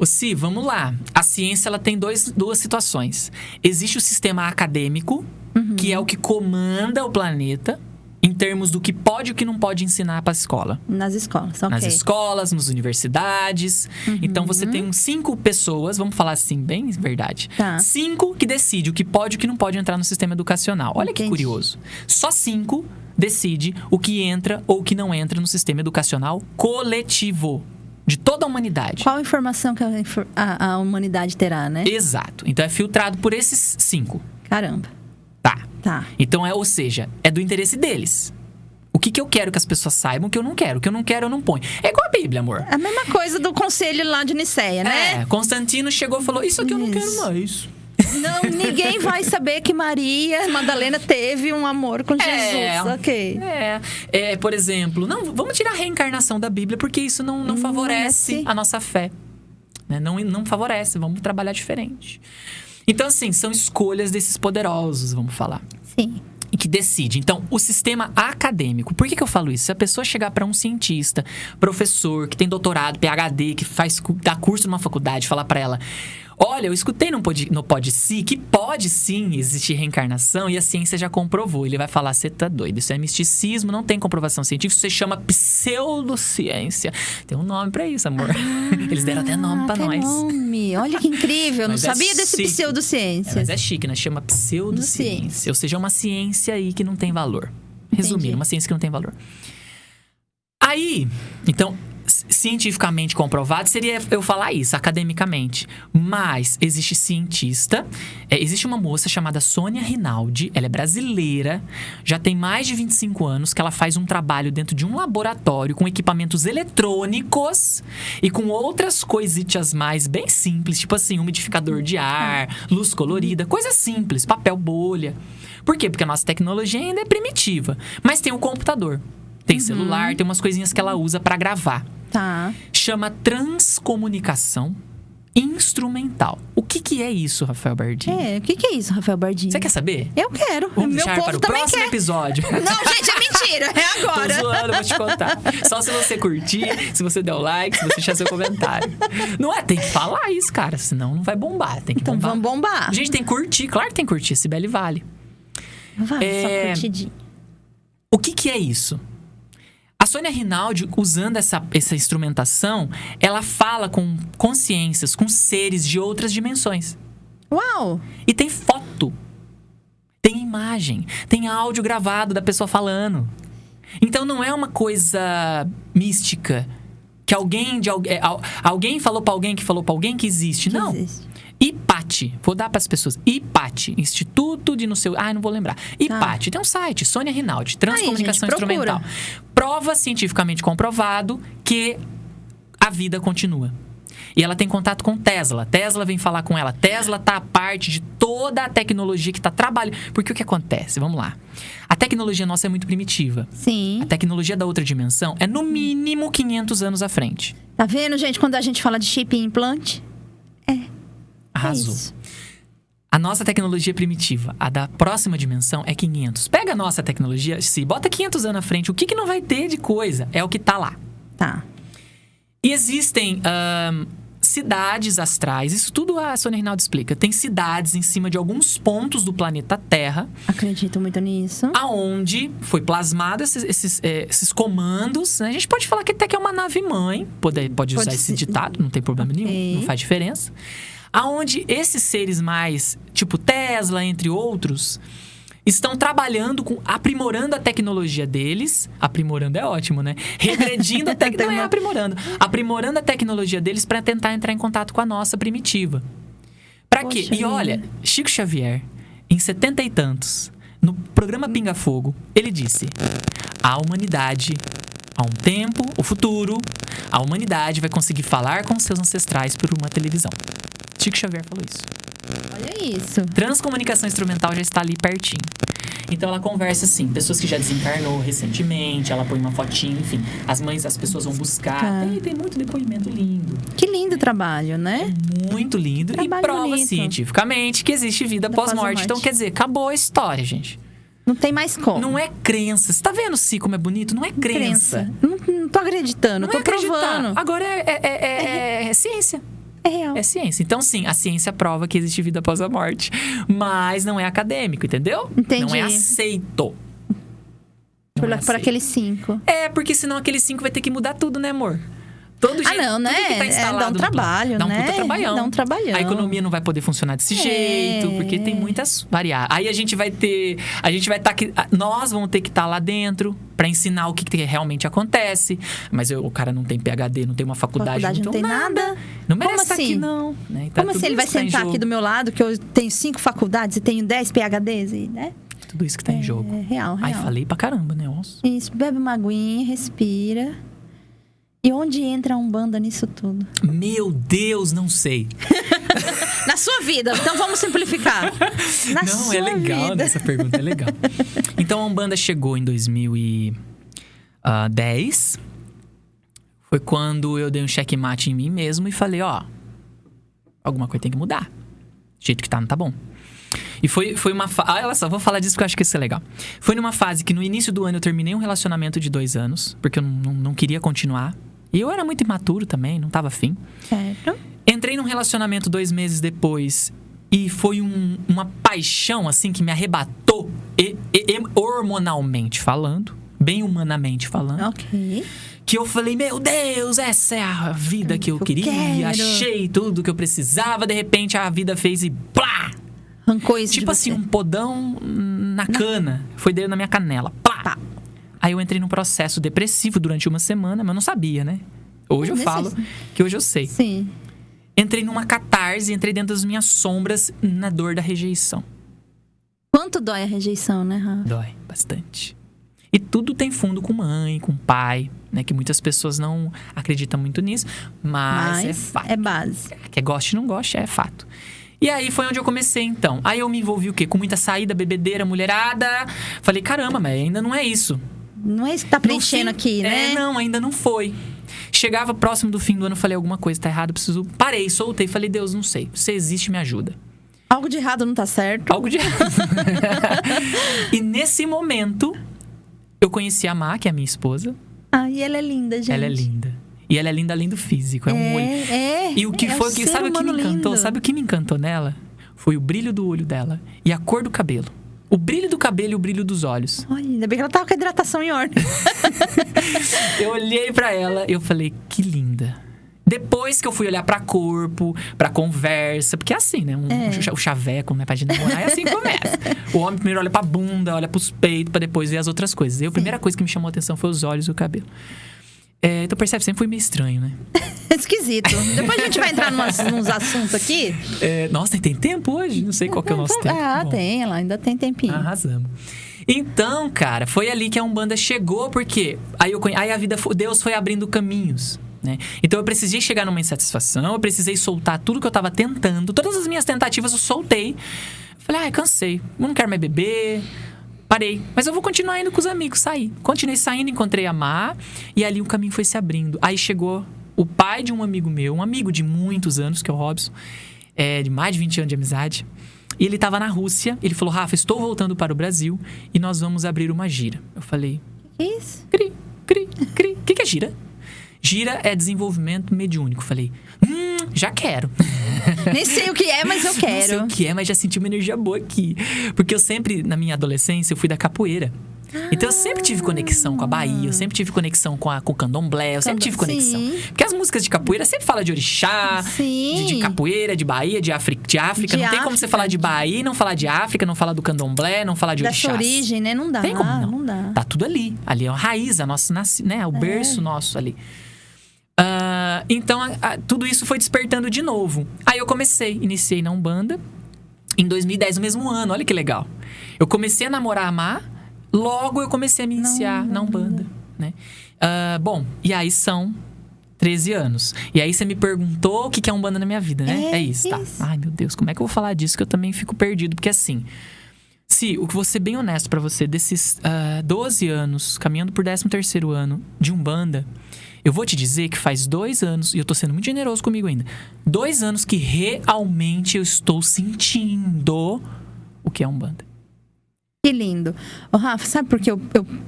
Si, vamos lá. A ciência, ela tem duas situações. Existe o sistema acadêmico, que é o que comanda o planeta, em termos do que pode e o que não pode ensinar para a escola. Nas escolas, ok. Nas escolas, nas universidades. Então, você tem 5 pessoas, vamos falar assim, bem verdade. Tá. 5 que decidem o que pode e o que não pode entrar no sistema educacional. Olha que curioso. Só 5 decide o que entra ou o que não entra no sistema educacional coletivo. De toda a humanidade. Qual informação que a humanidade terá, né? Exato. Então, é filtrado por esses 5. Caramba. Tá. Então, ou seja, é do interesse deles. O que eu quero que as pessoas saibam, o que eu não quero. O que eu não quero, eu não ponho. É igual a Bíblia, amor. A mesma coisa do conselho lá de Nicéia, né? Constantino chegou e falou, isso aqui eu não quero mais. Não, ninguém vai saber que Maria Madalena teve um amor com Jesus. Ok. Por exemplo, não, vamos tirar a reencarnação da Bíblia, porque isso não favorece a nossa fé. Né? Não favorece, vamos trabalhar diferente. Então, assim, são escolhas desses poderosos, vamos falar. Sim. E que decide. Então, o sistema acadêmico. Por que eu falo isso? Se a pessoa chegar para um cientista, professor, que tem doutorado, PhD, que dá curso numa faculdade, falar para ela... Olha, eu escutei no Pode Sim que pode sim existir reencarnação e a ciência já comprovou. Ele vai falar, você tá doido, isso é misticismo, não tem comprovação científica, isso se chama pseudociência. Tem um nome pra isso, amor. Eles deram até nome pra nós. Nome. Olha que incrível, não sabia desse pseudociência. Mas é chique, né? Chama pseudociência. Ou seja, é uma ciência aí que não tem valor. Resumindo, uma ciência que não tem valor. Aí, então... cientificamente comprovado seria eu falar isso, academicamente. Mas existe cientista, existe uma moça chamada Sônia Rinaldi, ela é brasileira, já tem mais de 25 anos que ela faz um trabalho dentro de um laboratório com equipamentos eletrônicos e com outras coisitas mais bem simples, tipo assim, umidificador de ar, luz colorida, coisa simples, papel bolha. Por quê? Porque a nossa tecnologia ainda é primitiva, mas tem um computador. Tem celular, tem umas coisinhas que ela usa pra gravar. Tá. Chama transcomunicação instrumental. O que é isso, Rafael Bardini? O que é isso, Rafael Bardini? Você quer saber? Eu quero. Vamos Meu deixar povo para o também próximo quer. episódio. Não, gente, é mentira. É agora. Tô zoando, eu vou te contar. Só se você curtir, se você der o like, se você deixar seu comentário. Não é? Tem que falar isso, cara. Senão não vai bombar. Tem que então bombar. Vamos bombar. Gente, tem que curtir. Claro que tem que curtir. Cibele vale. Vai, só curtidinho. O que é isso? A Sônia Rinaldi, usando essa instrumentação, ela fala com consciências, com seres de outras dimensões. Uau! E tem foto, tem imagem, tem áudio gravado da pessoa falando. Então não é uma coisa mística, que alguém falou pra alguém que falou pra alguém que existe. Não. Existe. IPAT, vou dar para as pessoas. IPAT, Instituto de não sei... não vou lembrar. IPAT, tem um site, Sônia Rinaldi, Transcomunicação Instrumental. Prova cientificamente comprovado que a vida continua. E ela tem contato com Tesla. Tesla vem falar com ela. Tesla tá a parte de toda a tecnologia que tá trabalhando. Porque o que acontece? Vamos lá. A tecnologia nossa é muito primitiva. Sim. A tecnologia da outra dimensão é no mínimo 500 anos à frente. Tá vendo, gente? Quando a gente fala de chip e implante... Arrasou. A nossa tecnologia primitiva, a da próxima dimensão, é 500. Pega a nossa tecnologia, se bota 500 anos à frente, o que não vai ter de coisa? É o que tá lá. Tá. E existem cidades astrais, isso tudo a Sônia Rinaldi explica. Tem cidades em cima de alguns pontos do planeta Terra. Acredito muito nisso. Aonde foi plasmado esses comandos. Né? A gente pode falar que até que é uma nave-mãe. Pode usar esse ditado, não tem problema nenhum, não faz diferença. Aonde esses seres mais, tipo Tesla, entre outros, estão trabalhando aprimorando a tecnologia deles. Aprimorando é ótimo, né? Regredindo a tecnologia. Não é aprimorando. Aprimorando a tecnologia deles para tentar entrar em contato com a nossa primitiva. Para quê? E olha, Chico Xavier, em 70 e tantos, no programa Pinga Fogo, ele disse: a humanidade, há um tempo, o futuro, a humanidade vai conseguir falar com seus ancestrais por uma televisão. Chico Xavier falou isso. Olha isso. Transcomunicação Instrumental já está ali pertinho. Então ela conversa assim, pessoas que já desencarnou recentemente, ela põe uma fotinha, enfim. As pessoas vão buscar. Tem muito depoimento lindo. Que lindo trabalho, né? Muito lindo. Trabalho e prova bonito. Cientificamente que existe vida pós-morte. Então, quer dizer, acabou a história, gente. Não tem mais como. Não é crença. Você tá vendo, Si, como é bonito? Não é crença. Não tô acreditando, tô provando. Agora é ciência. É real. É ciência. Então, sim, a ciência prova que existe vida após a morte. Mas não é acadêmico, entendeu? Entendi. Não é aceito. Por aqueles 5. Porque senão aqueles 5 vai ter que mudar tudo, né, amor? Todo jeito, não, né? Tudo que tá instalado dá um trabalho, né? Dá um puta trabalhão. Dá um trabalhão. A economia não vai poder funcionar desse jeito, porque tem muitas variáveis. Aí a gente vai estar aqui, nós vamos ter que estar lá dentro pra ensinar o que realmente acontece. Mas o cara não tem PhD, não tem uma faculdade não tem nada. Não merece estar aqui, não. Né? Tá. Como assim ele vai sentar aqui do meu lado, que eu tenho 5 faculdades e tenho 10 PhDs, né? Tudo isso que tá em jogo. É real. Aí falei pra caramba, né? Nossa. Isso, bebe uma aguinha, respira. E onde entra a Umbanda nisso tudo? Meu Deus, não sei. Na sua vida. Então vamos simplificar. Não, é legal vida. Essa pergunta, é legal. Então a Umbanda chegou em 2010. Foi quando eu dei um checkmate em mim mesmo e falei, alguma coisa tem que mudar. Do jeito que tá, não tá bom. E foi uma fase... olha só, vou falar disso porque eu acho que isso é legal. Foi numa fase que no início do ano eu terminei um relacionamento de 2 anos. Porque eu não queria continuar. E eu era muito imaturo também, não tava afim. Certo. Entrei num relacionamento 2 meses depois. E foi uma paixão, assim, que me arrebatou. Hormonalmente falando. Bem humanamente falando. Ok. Que eu falei, meu Deus, essa é a vida que eu queria. Achei tudo que eu precisava. De repente, a vida fez e plá! Arrancou isso tipo assim, um podão na cana. Foi dentro na minha canela. Plá! Aí eu entrei num processo depressivo durante uma semana, mas eu não sabia, né? Hoje eu falo que hoje eu sei. Sim. Entrei numa catarse, entrei dentro das minhas sombras na dor da rejeição. Quanto dói a rejeição, né, Rafa? Dói bastante. E tudo tem fundo com mãe, com pai, né? Que muitas pessoas não acreditam muito nisso, mas é fato. É base. Quer goste ou não goste, é fato. E aí foi onde eu comecei, então. Aí eu me envolvi o quê? Com muita saída, bebedeira, mulherada. Falei, caramba, mas ainda não é isso. Não é isso que tá preenchendo aqui, né? Não, ainda não foi. Chegava próximo do fim do ano, falei, alguma coisa tá errada, preciso... Parei, soltei, falei, Deus, não sei. Você existe, me ajuda. Algo de errado não tá certo. Algo de errado. E nesse momento, eu conheci a Má, que é a minha esposa. E ela é linda, gente. Ela é linda. E ela é linda além do físico, é um olho. E o que foi, sabe o que me encantou? Lindo. Sabe o que me encantou nela? Foi o brilho do olho dela e a cor do cabelo. O brilho do cabelo e o brilho dos olhos. Olha, ainda bem que ela tava com a hidratação em ordem. Eu olhei pra ela e eu falei, que linda. Depois que eu fui olhar pra corpo, pra conversa, porque é assim, né? O chaveco, né? Pra gente namorar, é assim que começa. O homem primeiro olha pra bunda, olha pros peitos, pra depois ver as outras coisas. E a primeira coisa que me chamou a atenção foi os olhos e o cabelo. Então percebe, sempre foi meio estranho, né? Esquisito. Depois a gente vai entrar nos assuntos aqui. Nossa, tem tempo hoje? Não sei qual que é o nosso tempo. Bom. Tem, ela ainda tem tempinho. Arrasamos. Então, cara, foi ali que a Umbanda chegou, porque aí a vida, Deus foi abrindo caminhos, né? Então eu precisei chegar numa insatisfação, eu precisei soltar tudo que eu tava tentando, todas as minhas tentativas eu soltei. Falei, cansei, eu não quero mais beber, parei. Mas eu vou continuar indo com os amigos, saí. Continuei saindo, encontrei a Má, e ali o caminho foi se abrindo. Aí chegou o pai de um amigo meu, um amigo de muitos anos, que é o Robson, de mais de 20 anos de amizade. E ele tava na Rússia, ele falou, Rafa, estou voltando para o Brasil e nós vamos abrir uma gira. Eu falei, que isso? Cri. O que é gira? Gira é desenvolvimento mediúnico. Eu falei, já quero. Nem sei o que é, mas eu quero. Não sei o que é, mas já senti uma energia boa aqui. Porque eu sempre, na minha adolescência, eu fui da capoeira. Então eu sempre tive conexão com a Bahia, eu sempre tive conexão com o candomblé, eu sempre tive conexão. Sim. Porque as músicas de capoeira sempre falam de orixá, de capoeira, de Bahia, de África. Não tem como você falar de Bahia e não falar de África, não falar do candomblé, não falar de orixá. Dessa origem, né? Não dá. Tem como não dá. Tá tudo ali. Ali é a raiz, a nossa, né? O berço nosso ali. Então, tudo isso foi despertando de novo. Aí eu iniciei na Umbanda em 2010, no mesmo ano. Olha que legal. Eu comecei a namorar a Má, logo eu comecei a me iniciar na Umbanda, né? Bom, e aí são 13 anos. E aí você me perguntou o que é Umbanda na minha vida, né? É isso, tá. Ai, meu Deus, como é que eu vou falar disso? Que eu também fico perdido. Porque assim, eu vou ser bem honesto pra você, desses 12 anos, caminhando por 13º ano de Umbanda, eu vou te dizer que faz 2 anos, e eu tô sendo muito generoso comigo ainda, 2 anos que realmente eu estou sentindo o que é Umbanda. Que lindo. Rafa, sabe por que eu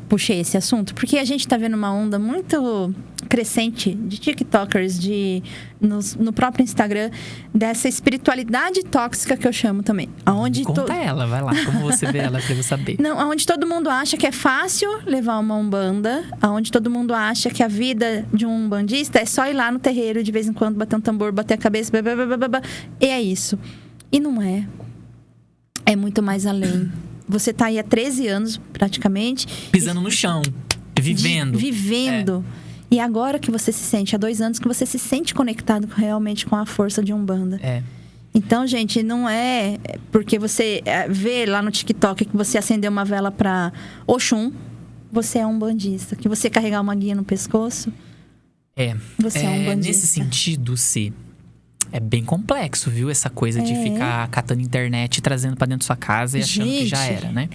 puxei esse assunto? Porque a gente tá vendo uma onda muito crescente de TikTokers, no próprio Instagram, dessa espiritualidade tóxica que eu chamo também. Conta ela, vai lá, como você vê ela, pra eu saber. Não, onde todo mundo acha que é fácil levar uma Umbanda, onde todo mundo acha que a vida de um umbandista é só ir lá no terreiro, de vez em quando bater um tambor, bater a cabeça, e é isso. E não é. É muito mais além. Você tá aí há 13 anos, praticamente. Pisando no chão. Vivendo. Vivendo. E agora que você se sente, há 2 anos que você se sente conectado realmente com a força de Umbanda. Então, gente, não é porque você vê lá no TikTok que você acendeu uma vela pra Oxum, você é um umbandista. Que você carregar uma guia no pescoço, você é um umbandista. Nesse sentido, é bem complexo, viu? Essa coisa de ficar catando internet e trazendo pra dentro da sua casa e achando que já era, né?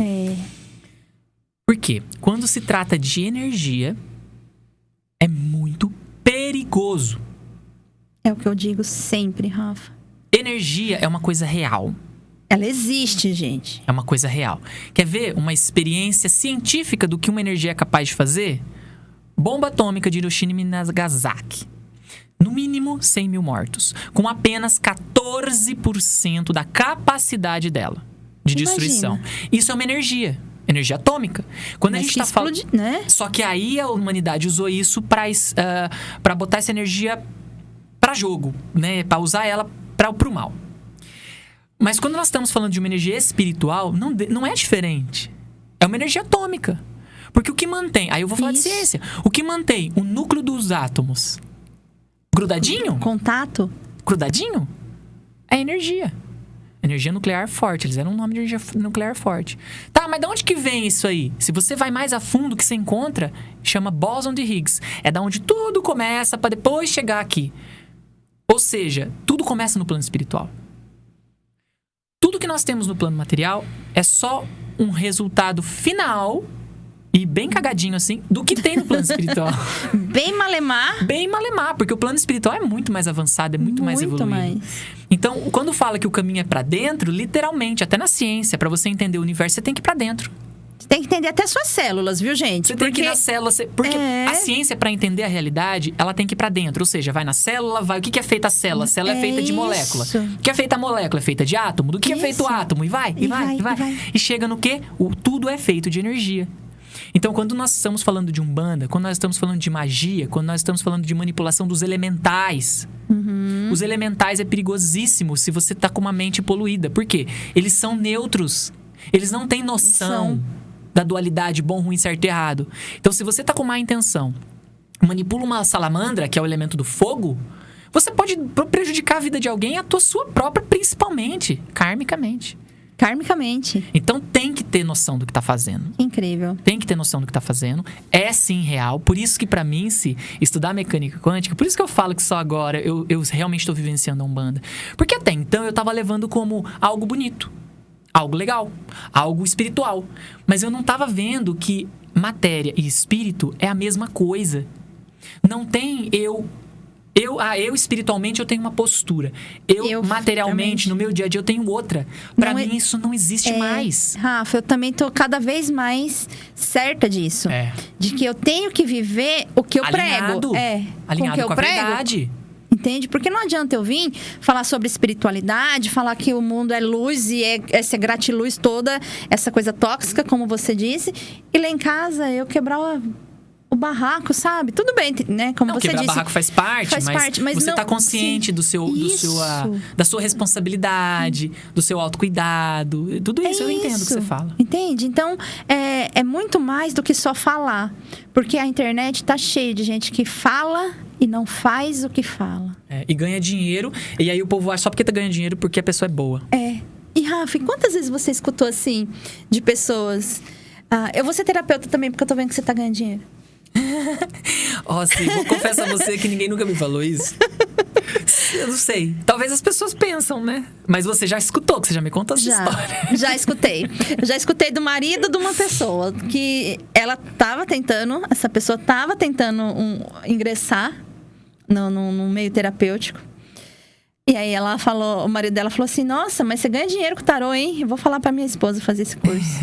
Por quê? Quando se trata de energia, é muito perigoso. É o que eu digo sempre, Rafa. Energia é uma coisa real. Ela existe, gente. É uma coisa real. Quer ver uma experiência científica do que uma energia é capaz de fazer? Bomba atômica de Hiroshima e Nagasaki. No mínimo 100 mil mortos, com apenas 14% da capacidade dela de destruição. Isso é uma energia atômica. Quando a gente tá falando, né? Só que aí a humanidade usou isso pra botar essa energia pra jogo, né? Pra usar ela pro mal. Mas quando nós estamos falando de uma energia espiritual, não é diferente. É uma energia atômica. Porque o que mantém... Aí eu vou falar de ciência. O que mantém o núcleo dos átomos grudadinho? Contato? Grudadinho? É energia. Energia nuclear forte. Eles deram um nome de energia nuclear forte. Tá, mas de onde que vem isso aí? Se você vai mais a fundo, o que você encontra chama bóson de Higgs. É da onde tudo começa pra depois chegar aqui. Ou seja, tudo começa no plano espiritual. Tudo que nós temos no plano material é só um resultado final... E bem cagadinho, assim, do que tem no plano espiritual. Bem malemar. Bem malemar, porque o plano espiritual é muito mais avançado, é muito mais evoluído. Então, quando fala que o caminho é pra dentro, literalmente, até na ciência, pra você entender o universo, você tem que ir pra dentro. Você tem que entender até suas células, viu, gente? Você tem que ir na célula. Porque a ciência, para entender a realidade, ela tem que ir pra dentro. Ou seja, vai na célula, vai. O que é feita a célula? A célula é feita de molécula. O que é feita a molécula? É feita de átomo. Do que é feito o átomo? E vai. E chega no quê? Tudo é feito de energia. Então, quando nós estamos falando de Umbanda, quando nós estamos falando de magia, quando nós estamos falando de manipulação dos elementais, os elementais é perigosíssimo se você tá com uma mente poluída. Por quê? Eles são neutros. Eles não têm noção da dualidade bom, ruim, certo e errado. Então, se você tá com má intenção, manipula uma salamandra, que é o elemento do fogo, você pode prejudicar a vida de alguém, a sua própria, principalmente, karmicamente. Então tem que ter noção do que tá fazendo. Incrível. Tem que ter noção do que tá fazendo. É sim real. Por isso que pra mim, se estudar mecânica quântica, por isso que eu falo que só agora eu realmente tô vivenciando a Umbanda. Porque até então eu tava levando como algo bonito, algo legal, algo espiritual. Mas eu não tava vendo que matéria e espírito é a mesma coisa. Não tem eu espiritualmente eu tenho uma postura. Eu materialmente, no meu dia a dia, eu tenho outra. Pra mim, isso não existe mais. Rafa, eu também tô cada vez mais certa disso. De que eu tenho que viver o que eu prego. Alinhado com a verdade. Entende? Porque não adianta eu vir falar sobre espiritualidade, falar que o mundo é luz e é essa gratiluz toda, essa coisa tóxica, como você disse, e lá em casa eu quebrar o barraco, sabe? Tudo bem, né? Como você disse. O barraco faz parte, mas você tá consciente da sua responsabilidade, do seu autocuidado. Tudo isso eu entendo o que você fala. Entende? Então, é muito mais do que só falar. Porque a internet tá cheia de gente que fala e não faz o que fala. E ganha dinheiro. E aí o povo acha só porque tá ganhando dinheiro porque a pessoa é boa. E, Rafa, quantas vezes você escutou assim, de pessoas... eu vou ser terapeuta também porque eu tô vendo que você tá ganhando dinheiro. Sim, vou confessar a você que ninguém nunca me falou isso. Eu não sei. Talvez as pessoas pensam, né? Mas você já escutou, que você já me contou essa história. Já escutei. Já escutei do marido de uma pessoa que essa pessoa tava tentando ingressar no meio terapêutico. E aí o marido dela falou assim: nossa, mas você ganha dinheiro com tarô, hein? Eu vou falar pra minha esposa fazer esse curso.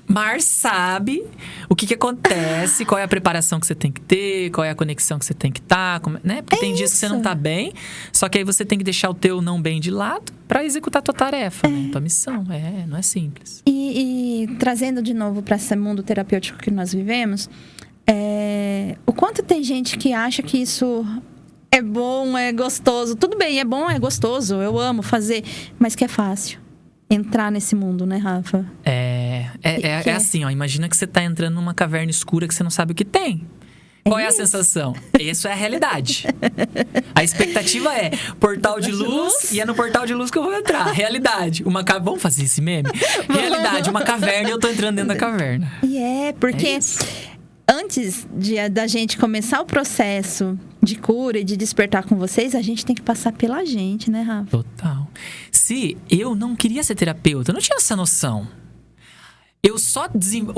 Mar sabe o que acontece, qual é a preparação que você tem que ter, qual é a conexão que você tem que estar, né? Porque tem dias que você não tá bem, só que aí você tem que deixar o teu não bem de lado pra executar a tua tarefa, né? Tua missão. Não é simples. E trazendo de novo pra esse mundo terapêutico que nós vivemos, o quanto tem gente que acha que isso é bom, é gostoso. Tudo bem, é bom, é gostoso, eu amo fazer, mas que é fácil entrar nesse mundo, né, Rafa? É assim, ó. Imagina que você tá entrando numa caverna escura que você não sabe o que tem. Qual é a sensação? Isso é a realidade. A expectativa é portal de luz e é no portal de luz que eu vou entrar. Realidade. Vamos fazer esse meme? Realidade, uma caverna e eu tô entrando dentro da caverna. Porque antes da gente começar o processo de cura e de despertar com vocês, a gente tem que passar pela gente, né, Rafa? Total. Se eu não queria ser terapeuta, eu não tinha essa noção. Eu só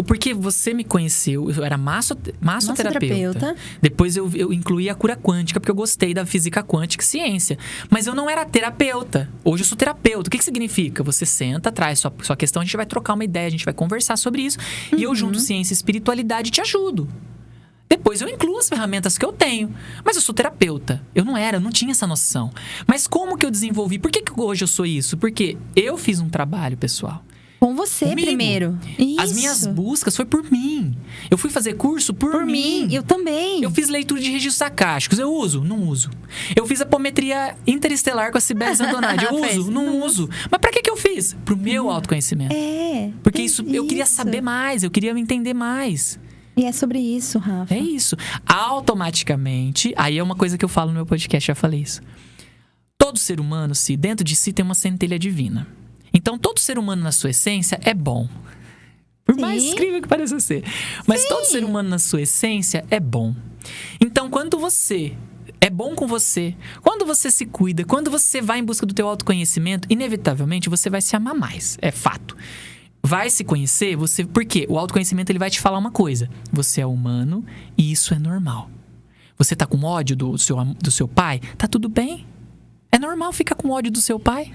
porque você me conheceu, eu era massoterapeuta. Depois eu incluí a cura quântica, porque eu gostei da física quântica e ciência. Mas eu não era terapeuta. Hoje eu sou terapeuta. O que significa? Você senta, traz sua questão, a gente vai trocar uma ideia, a gente vai conversar sobre isso. E eu junto ciência e espiritualidade e te ajudo. Depois eu incluo as ferramentas que eu tenho. Mas eu sou terapeuta. Eu não tinha essa noção. Mas como que eu desenvolvi? Por que hoje eu sou isso? Porque eu fiz um trabalho, pessoal. Com você primeiro. Isso. As minhas buscas foi por mim. Eu fui fazer curso por mim. Eu também. Eu fiz leitura de registros acásticos. Eu uso? Não uso. Eu fiz apometria interestelar com a Cibele Zantonati. Eu uso? Não uso. Mas pra que eu fiz? Pro meu autoconhecimento. Porque eu queria saber mais. Eu queria me entender mais. E é sobre isso, Rafa. É isso. Automaticamente, aí é uma coisa que eu falo no meu podcast, já falei isso. Todo ser humano, dentro de si tem uma centelha divina. Então, todo ser humano, na sua essência, é bom. Por mais incrível que pareça ser. Mas todo ser humano, na sua essência, é bom. Então, quando você é bom com você, quando você se cuida, quando você vai em busca do teu autoconhecimento, inevitavelmente, você vai se amar mais. É fato. Vai se conhecer, porque o autoconhecimento ele vai te falar uma coisa. Você é humano e isso é normal. Você tá com ódio do seu pai? Tá tudo bem. É normal ficar com ódio do seu pai.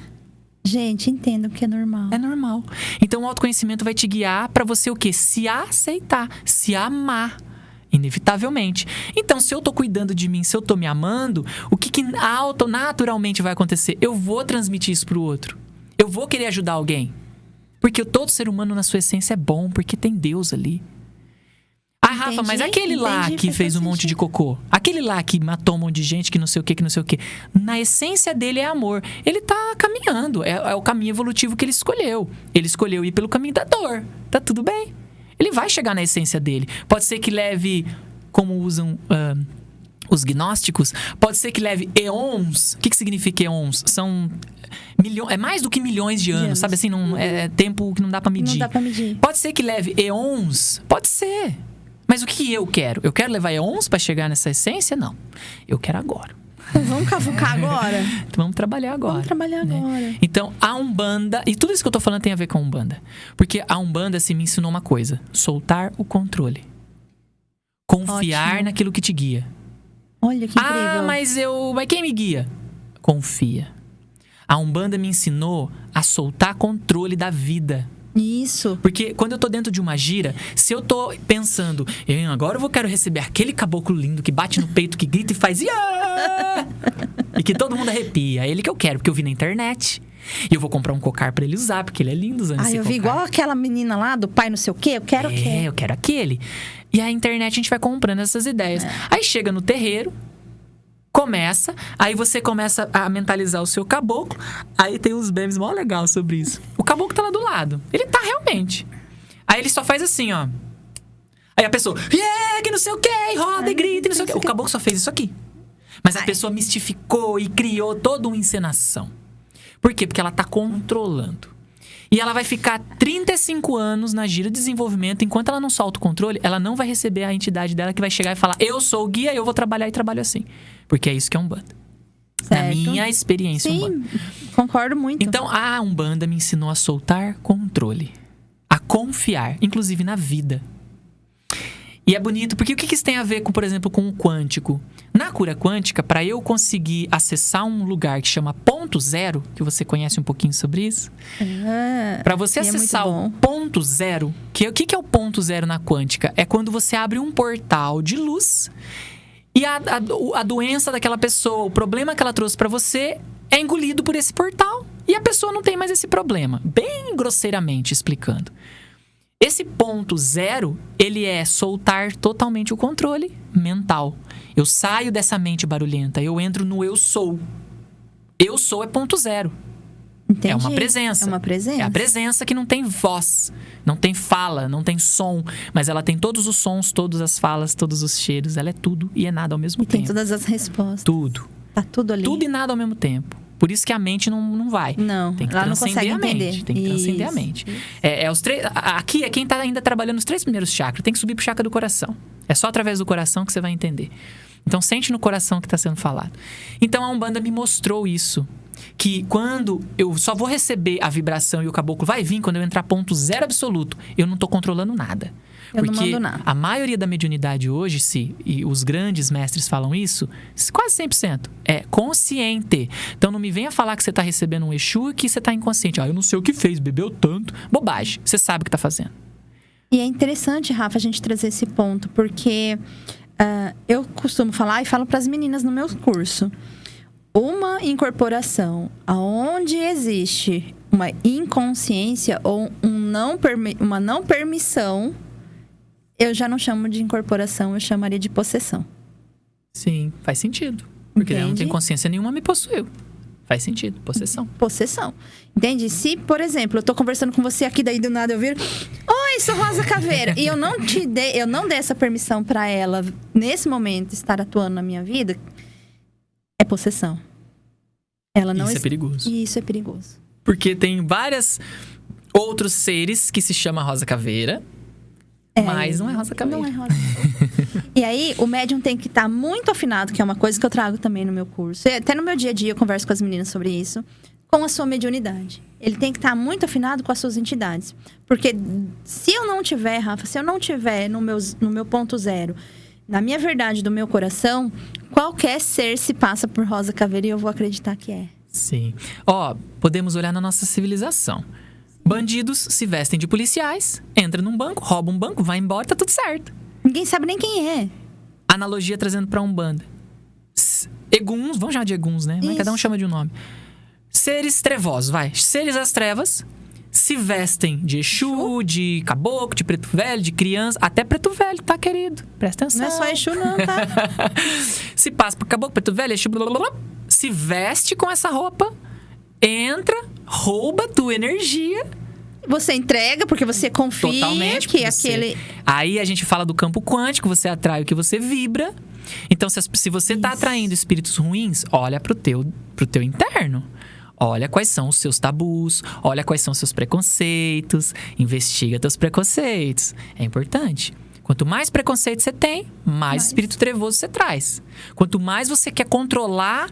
Gente, entendo que é normal. É normal. Então o autoconhecimento vai te guiar pra você o quê? Se aceitar, se amar. Inevitavelmente. Então, se eu tô cuidando de mim, se eu tô me amando, o que naturalmente vai acontecer? Eu vou transmitir isso pro outro. Eu vou querer ajudar alguém. Porque todo ser humano, na sua essência, é bom, porque tem Deus ali. Rafa, mas aquele lá que fez um monte de cocô, aquele lá que matou um monte de gente, que não sei o que, na essência dele é amor. Ele tá caminhando, é o caminho evolutivo que ele escolheu. Ele escolheu ir pelo caminho da dor. Tá tudo bem. Ele vai chegar na essência dele. Pode ser que leve, como usam os gnósticos, pode ser que leve eons. O que significa eons? São é mais do que milhões de anos, sabe assim? Não, é tempo que não dá pra medir. Não dá pra medir. Pode ser que leve eons? Pode ser. Mas o que eu quero? Eu quero levar eons pra chegar nessa essência? Não. Eu quero agora. Vamos cavucar agora? Então, vamos trabalhar agora. Vamos trabalhar agora. Então, a Umbanda... E tudo isso que eu tô falando tem a ver com a Umbanda. Porque a Umbanda me ensinou uma coisa. Soltar o controle. Confiar naquilo que te guia. Olha, que incrível. Mas quem me guia? Confia. A Umbanda me ensinou a soltar controle da vida. Isso. Porque quando eu tô dentro de uma gira, se eu tô pensando, agora eu quero receber aquele caboclo lindo que bate no peito, que grita e faz e que todo mundo arrepia. É ele que eu quero, porque eu vi na internet. E eu vou comprar um cocar pra ele usar, porque ele é lindo usando esse cocar. Eu vi igual aquela menina lá do pai não sei o quê. Eu quero aquele. Eu quero aquele. E a internet a gente vai comprando essas ideias. Aí chega no terreiro, começa, aí você começa a mentalizar o seu caboclo. Aí tem uns memes mó legal sobre isso. O caboclo tá lá do lado. Ele tá realmente. Aí ele só faz assim, ó. Aí a pessoa, que não sei o quê, roda e grita e não sei o quê. O caboclo só fez isso aqui. Mas a pessoa mistificou e criou toda uma encenação. Por quê? Porque ela tá controlando. E ela vai ficar 35 anos na gira de desenvolvimento. Enquanto ela não solta o controle, ela não vai receber a entidade dela que vai chegar e falar: eu sou o guia, eu vou trabalhar e trabalho assim. Porque é isso que é Umbanda. Na minha experiência, Umbanda. Concordo muito. Então, a Umbanda me ensinou a soltar controle. A confiar, inclusive na vida. E é bonito, porque o que isso tem a ver com, por exemplo, com o quântico? Na cura quântica, para eu conseguir acessar um lugar que chama ponto zero, que você conhece um pouquinho sobre isso, para você acessar o ponto zero, o que é o ponto zero na quântica? É quando você abre um portal de luz e a doença daquela pessoa, o problema que ela trouxe para você é engolido por esse portal e a pessoa não tem mais esse problema. Bem grosseiramente explicando. Esse ponto zero, ele é soltar totalmente o controle mental. Eu saio dessa mente barulhenta, eu entro no eu sou. Eu sou é ponto zero. Entendi. É uma presença. É uma presença. É a presença que não tem voz, não tem fala, não tem som. Mas ela tem todos os sons, todas as falas, todos os cheiros. Ela é tudo e é nada ao mesmo tempo. Tem todas as respostas. Tudo. Tá tudo ali. Tudo e nada ao mesmo tempo. Por isso que a mente não vai. Não, tem que ela não consegue entender. Tem que transcender a mente. Aqui é quem tá ainda trabalhando os 3 primeiros chakras. Tem que subir pro chakra do coração. É só através do coração que você vai entender. Então sente no coração que está sendo falado. Então a Umbanda me mostrou isso. Que quando eu só vou receber a vibração e o caboclo vai vir quando eu entrar ponto zero absoluto, eu não tô controlando nada. Eu não mando nada. A maioria da mediunidade hoje, e os grandes mestres falam isso, quase 100%, é consciente. Então não me venha falar que você tá recebendo um Exu e que você tá inconsciente. Eu não sei o que fez, bebeu tanto. Bobagem, você sabe o que tá fazendo. E é interessante, Rafa, a gente trazer esse ponto, porque eu costumo falar e falo para as meninas no meu curso. Uma incorporação onde existe uma inconsciência ou uma não permissão, eu já não chamo de incorporação, eu chamaria de possessão. Sim, faz sentido. Porque ela não tem consciência nenhuma, me possuiu. Faz sentido, possessão. Possessão. Entende? Se, por exemplo, eu tô conversando com você aqui, daí do nada eu viro: oi, sou Rosa Caveira. E eu não dei essa permissão pra ela, nesse momento, estar atuando na minha vida, é possessão. Isso é perigoso. Isso é perigoso. Porque tem vários outros seres que se chamam Rosa Caveira, mas não é Rosa Caveira. Não é Rosa Caveira. E aí, o médium tem que estar muito afinado, que é uma coisa que eu trago também no meu curso. E até no meu dia a dia eu converso com as meninas sobre isso, com a sua mediunidade. Ele tem que estar muito afinado com as suas entidades. Porque se eu não tiver, Rafa, se eu não tiver no meu ponto zero, na minha verdade do meu coração, qualquer ser se passa por Rosa Caveira e eu vou acreditar que é. Sim. Podemos olhar na nossa civilização. Bandidos se vestem de policiais, entram num banco, roubam um banco, vai embora, tá tudo certo. Ninguém sabe nem quem é. Analogia trazendo pra Umbanda. Eguns, vamos chamar de Eguns, né? Mas cada um chama de um nome. Seres trevosos, seres das trevas se vestem de Exu, de caboclo, de preto velho, de criança. Até preto velho, tá, querido? Presta atenção. Não é só Exu não, tá? Se passa por caboclo, preto velho, Exu, blá, blá, blá, se veste com essa roupa, entra, rouba tua energia. Você entrega porque você confia. Totalmente, que aquele... Aí a gente fala do campo quântico, você atrai o que você vibra. Então, se você tá atraindo espíritos ruins, olha pro teu interno. Olha quais são os seus tabus, olha quais são os seus preconceitos, investiga teus preconceitos. É importante. Quanto mais preconceito você tem, mais espírito trevoso você traz. Quanto mais você quer controlar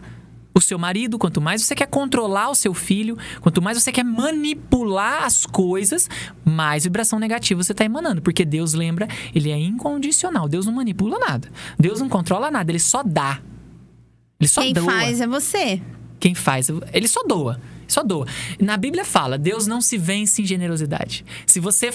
o seu marido, quanto mais você quer controlar o seu filho, quanto mais você quer manipular as coisas, mais vibração negativa você está emanando. Porque Deus, lembra, ele é incondicional. Deus não manipula nada. Deus não controla nada, ele só dá. Ele só doa. Quem faz é você. Quem faz, ele só doa. Só doa. Na Bíblia fala, Deus não se vence em generosidade. Se você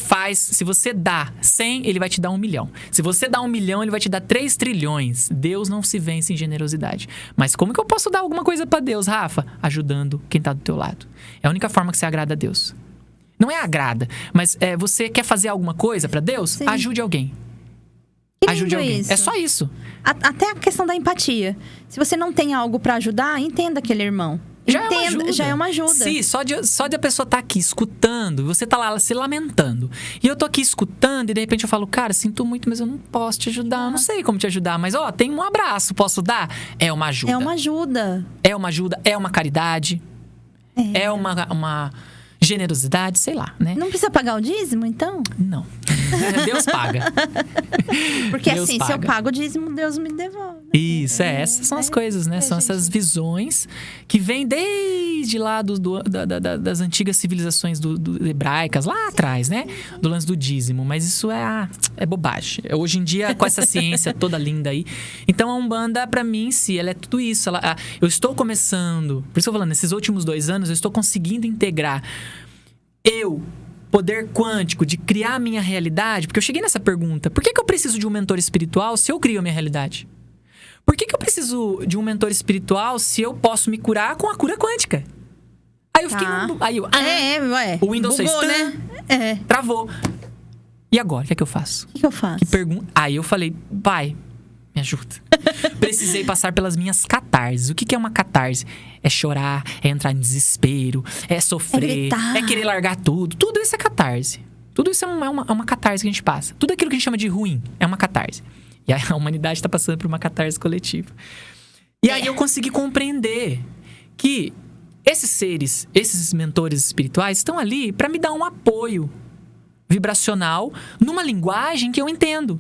dá 100, ele vai te dar 1 milhão. Se você dá 1 milhão, ele vai te dar 3 trilhões. Deus não se vence em generosidade. Mas como que eu posso dar alguma coisa pra Deus, Rafa? Ajudando quem tá do teu lado. É a única forma que você agrada a Deus. Não é agrada, mas você quer fazer alguma coisa pra Deus? Sim. Ajude alguém. Ajude alguém. Isso. É só isso. Até a questão da empatia. Se você não tem algo pra ajudar, entenda aquele irmão. Já é uma ajuda. Sim, só de a pessoa estar aqui escutando, você tá lá se lamentando. E eu tô aqui escutando e de repente eu falo, cara, sinto muito, mas eu não posso te ajudar. Eu não sei como te ajudar, mas tem um abraço, posso dar? É uma ajuda. É uma ajuda. É uma ajuda, é uma caridade. É uma generosidade, sei lá, né? Não precisa pagar o dízimo, então? Não. Deus paga. Porque Deus assim, paga. Se eu pago o dízimo, Deus me devolve. Isso, essas são as coisas, né? São essas visões que vêm desde lá das antigas civilizações hebraicas, lá atrás, né? Do lance do dízimo. Mas isso é bobagem. Hoje em dia, com essa ciência toda linda aí. Então, a Umbanda, pra mim, ela é tudo isso. Eu estou começando... Por isso que eu tô falando, nesses últimos 2 anos, eu estou conseguindo integrar poder quântico, de criar a minha realidade. Porque eu cheguei nessa pergunta. Por que eu preciso de um mentor espiritual se eu crio a minha realidade? Por que eu preciso de um mentor espiritual se eu posso me curar com a cura quântica? Aí eu fiquei... O Windows bugou, fez... né? Travou. E agora? O que é que eu faço? O que eu faço? Aí eu falei, pai, me ajuda. Precisei passar pelas minhas catarses. O que é uma catarse? É chorar, é entrar em desespero, é sofrer, é querer largar tudo. Tudo isso é catarse. Tudo isso é uma catarse que a gente passa. Tudo aquilo que a gente chama de ruim é uma catarse. E a humanidade está passando por uma catarse coletiva. E aí eu consegui compreender que esses seres, esses mentores espirituais estão ali para me dar um apoio vibracional numa linguagem que eu entendo.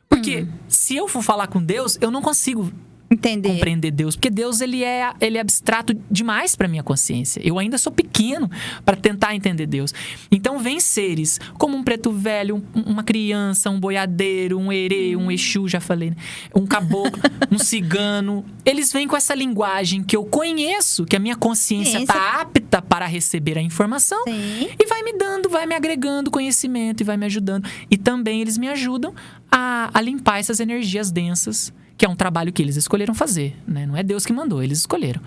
Porque se eu for falar com Deus, eu não consigo compreender Deus. Porque Deus, ele é abstrato demais para minha consciência. Eu ainda sou pequeno para tentar entender Deus. Então, vem seres como um preto velho, uma criança, um boiadeiro, um herê, um exu, já falei, né? Um caboclo, um cigano. Eles vêm com essa linguagem que eu conheço, que a minha consciência está apta para receber a informação. Sim. E vai me dando, vai me agregando conhecimento e vai me ajudando. E também eles me ajudam a limpar essas energias densas, que é um trabalho que eles escolheram fazer, né? Não é Deus que mandou, eles escolheram.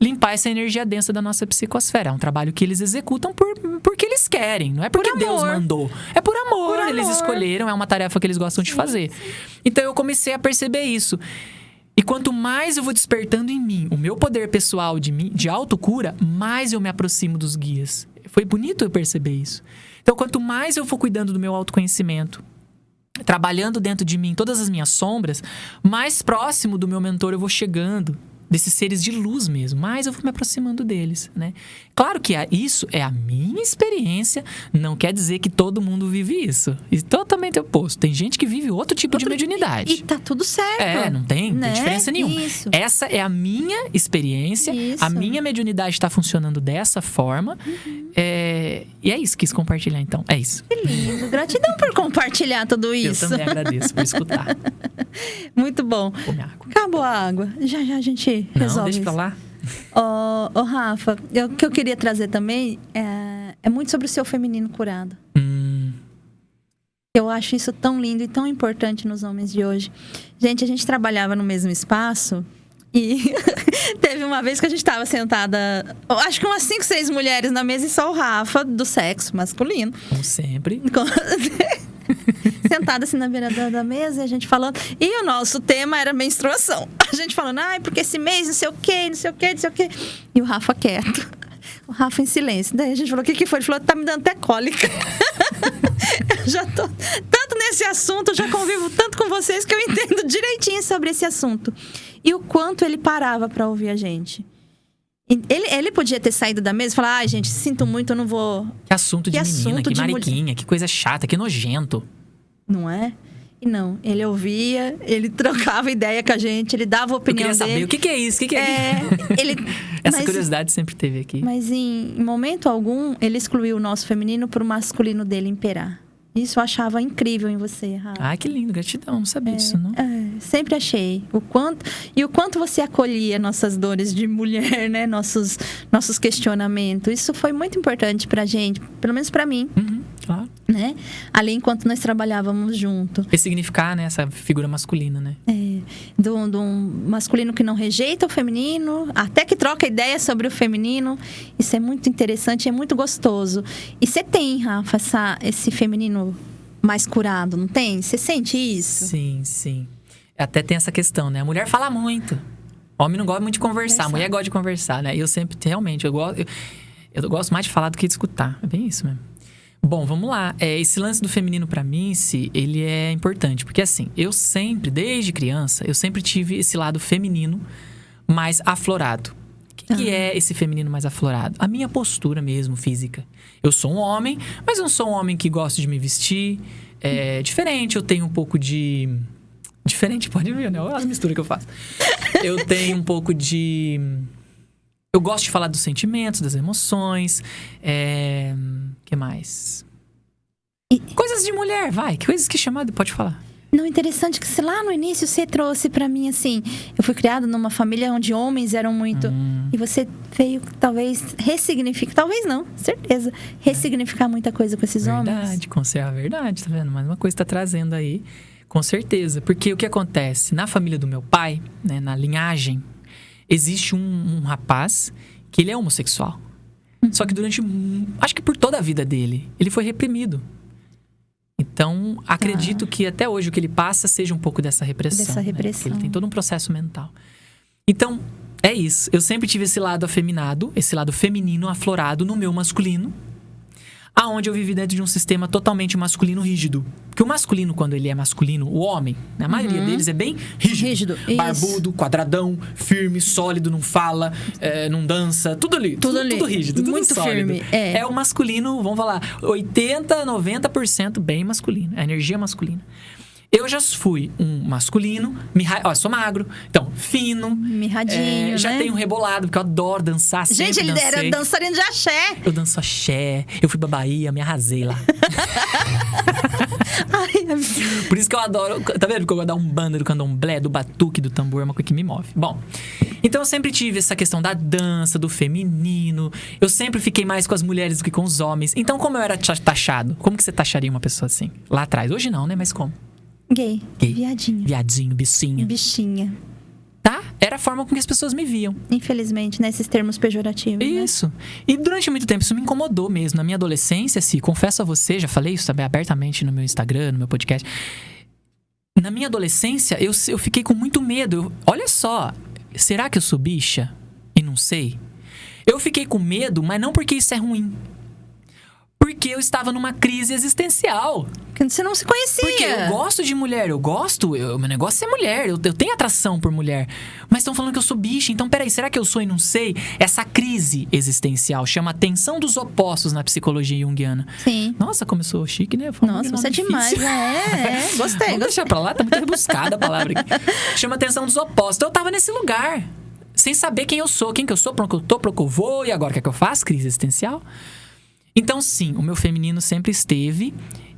Limpar essa energia densa da nossa psicosfera. É um trabalho que eles executam porque eles querem, não é porque Deus mandou. É por amor, eles escolheram, é uma tarefa que eles gostam de fazer. Então eu comecei a perceber isso. E quanto mais eu vou despertando em mim o meu poder pessoal de autocura, mais eu me aproximo dos guias. Foi bonito eu perceber isso. Então quanto mais eu for cuidando do meu autoconhecimento, trabalhando dentro de mim todas as minhas sombras, mais próximo do meu mentor eu vou chegando, desses seres de luz mesmo, mais eu vou me aproximando deles, né? Claro que isso é a minha experiência, não quer dizer que todo mundo vive isso. E totalmente oposto. Tem gente que vive outro tipo de mediunidade. E tá tudo certo. Não tem diferença nenhuma. Isso. Essa é a minha experiência, a minha mediunidade está funcionando dessa forma. E é isso, quis compartilhar então. É isso. Que lindo. Gratidão por compartilhar tudo isso. Eu também agradeço por escutar. Muito bom. Come água. Acabou a água. Já a gente resolve. Não, deixa pra lá. Rafa, o que eu queria trazer também é muito sobre o seu feminino curado. Eu acho isso tão lindo e tão importante nos homens de hoje. Gente, a gente trabalhava no mesmo espaço e teve uma vez que a gente estava sentada, acho que umas 5, 6 mulheres na mesa e só o Rafa, do sexo masculino. Como sempre. Sentada assim na beira da mesa e a gente falando. E o nosso tema era menstruação. A gente falando, porque esse mês não sei o quê, não sei o quê, não sei o quê. E o Rafa quieto. O Rafa em silêncio. Daí a gente falou, o que foi? Ele falou, tá me dando até cólica. Eu já tô tanto nesse assunto, eu já convivo tanto com vocês que eu entendo direitinho sobre esse assunto. E o quanto ele parava pra ouvir a gente. Ele podia ter saído da mesa e falar, gente, sinto muito, eu não vou... Que assunto de menina, que mariquinha, que coisa chata, que nojento. Não é? E não, ele ouvia, ele trocava ideia com a gente, ele dava a opinião dele. Eu queria saber, o que é isso? O que é Essa curiosidade sempre teve aqui. Mas em momento algum, ele excluiu o nosso feminino pro masculino dele imperar. Isso eu achava incrível em você, Rafa. Que lindo, gratidão, não sabia disso, não? Sempre achei. O quanto você acolhia nossas dores de mulher, né? Nossos questionamentos. Isso foi muito importante pra gente, pelo menos pra mim. Claro. Né? Ali enquanto nós trabalhávamos junto. Ressignificar, né? Essa figura masculina, né? Do masculino que não rejeita o feminino, até que troca ideia sobre o feminino. Isso é muito interessante, é muito gostoso. E você tem, Rafa, esse feminino mais curado, não tem? Você sente isso? Sim, sim. Até tem essa questão, né? A mulher fala muito. O homem não gosta muito de conversar. A mulher gosta de conversar, né? E eu sempre, realmente, eu gosto mais de falar do que de escutar. É bem isso mesmo. Bom, vamos lá. Esse lance do feminino pra mim, ele é importante. Porque assim, eu sempre, desde criança, eu sempre tive esse lado feminino mais aflorado. O que é esse feminino mais aflorado? A minha postura mesmo, física. Eu sou um homem, mas eu não sou um homem que gosta de me vestir. É diferente, eu tenho um pouco de... Diferente, pode ver, né? Olha as misturas que eu faço. Eu tenho um pouco de... Eu gosto de falar dos sentimentos, das emoções. Que mais? Coisas de mulher, vai. Que coisas que chamado pode falar. Não, interessante que se lá no início você trouxe pra mim assim... Eu fui criada numa família onde homens eram muito... E você veio, talvez, ressignificar... Talvez não, certeza. Ressignificar muita coisa com esses homens. Verdade, conserva a verdade, tá vendo? Mais uma coisa tá trazendo aí, com certeza. Porque o que acontece? Na família do meu pai, né, na linhagem... Existe um rapaz que ele é homossexual. Só que durante... Acho que por toda a vida dele, ele foi reprimido. Então, acredito que até hoje o que ele passa seja um pouco dessa repressão. Dessa repressão. Né? Porque ele tem todo um processo mental. Então, é isso. Eu sempre tive esse lado afeminado, esse lado feminino aflorado no meu masculino. Aonde eu vivi dentro de um sistema totalmente masculino rígido. Porque o masculino, quando ele é masculino, o homem, a maioria deles é bem rígido. Barbudo, quadradão, firme, sólido, não fala, não dança, tudo ali. Tudo rígido, tudo muito sólido. Firme. É o masculino, vamos falar, 80%, 90% bem masculino. É a energia masculina. Eu já fui um masculino, sou magro, então, fino. Mirradinho, já tenho rebolado, porque eu adoro dançar. Gente, ele era dançarino de axé. Eu danço axé, eu fui pra Bahia, me arrasei lá. Por isso que eu adoro, tá vendo? Porque eu gosto da umbanda, do candomblé, do batuque, do tambor, é uma coisa que me move. Bom, então eu sempre tive essa questão da dança, do feminino. Eu sempre fiquei mais com as mulheres do que com os homens. Então, como eu era taxado? Como que você taxaria uma pessoa assim? Lá atrás, hoje não, né? Mas como? Gay. Viadinho, bichinha. Tá? Era a forma com que as pessoas me viam. Infelizmente, né? Esses termos pejorativos, Isso. Né? E durante muito tempo isso me incomodou mesmo. Na minha adolescência, confesso a você, já falei isso também abertamente no meu Instagram, no meu podcast. Na minha adolescência, eu fiquei com muito medo. Olha só, será que eu sou bicha? E não sei. Eu fiquei com medo, mas não porque isso é ruim. Porque eu estava numa crise existencial. Porque você não se conhecia. Porque eu gosto de mulher, meu negócio é mulher, eu tenho atração por mulher. Mas estão falando que eu sou bicha, então peraí, será que eu sou e não sei? Essa crise existencial chama tensão dos opostos na psicologia junguiana. Sim. Nossa, como eu sou chique, né? Nossa, você é demais, Gostei. Vamos deixar pra lá, tá muito rebuscada a palavra aqui. Chama tensão dos opostos. Então eu tava nesse lugar, sem saber quem que eu sou, pra onde eu tô, pra onde eu vou, e agora o que é que eu faço? Crise existencial. Então, sim, o meu feminino sempre esteve.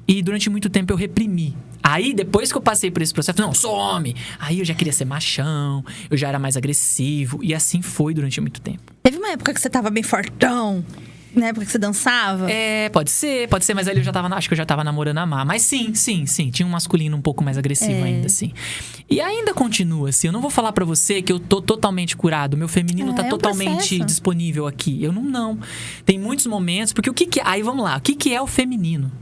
E durante muito tempo eu reprimi a Aí, depois que eu passei por esse processo, não, sou homem. Aí eu já queria ser machão, eu já era mais agressivo. E assim foi durante muito tempo. Teve uma época que você tava bem fortão? Na época que você dançava? Pode ser, mas ali eu já tava, acho que eu já tava namorando a Má. Mas sim, tinha um masculino um pouco mais agressivo ainda, assim. E ainda continua, assim, eu não vou falar pra você que eu tô totalmente curado, meu feminino tá totalmente disponível aqui. Eu não. Tem muitos momentos, porque o que é... Aí vamos lá, o que é o feminino?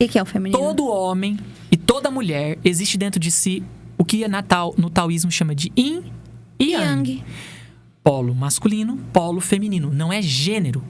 O que é o feminino? Todo homem e toda mulher existe dentro de si o que no taoísmo chama de yin e yang. Polo masculino, polo feminino. Não é gênero.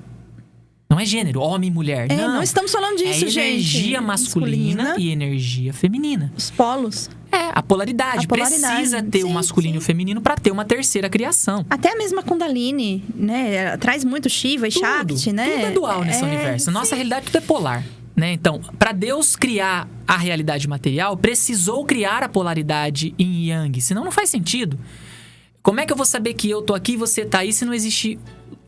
Não é gênero, homem e mulher. Não estamos falando disso, gente. Energia masculina e energia feminina. Os polos. A polaridade. Precisa ter o masculino e o feminino para ter uma terceira criação. Até a mesma Kundalini, né? Ela traz muito Shiva e Shakti, né? Tudo é dual nesse universo. Nossa realidade, tudo é polar. Né? Então, para Deus criar a realidade material, precisou criar a polaridade yin e yang. Senão não faz sentido. Como é que eu vou saber que eu tô aqui e você tá aí se não existe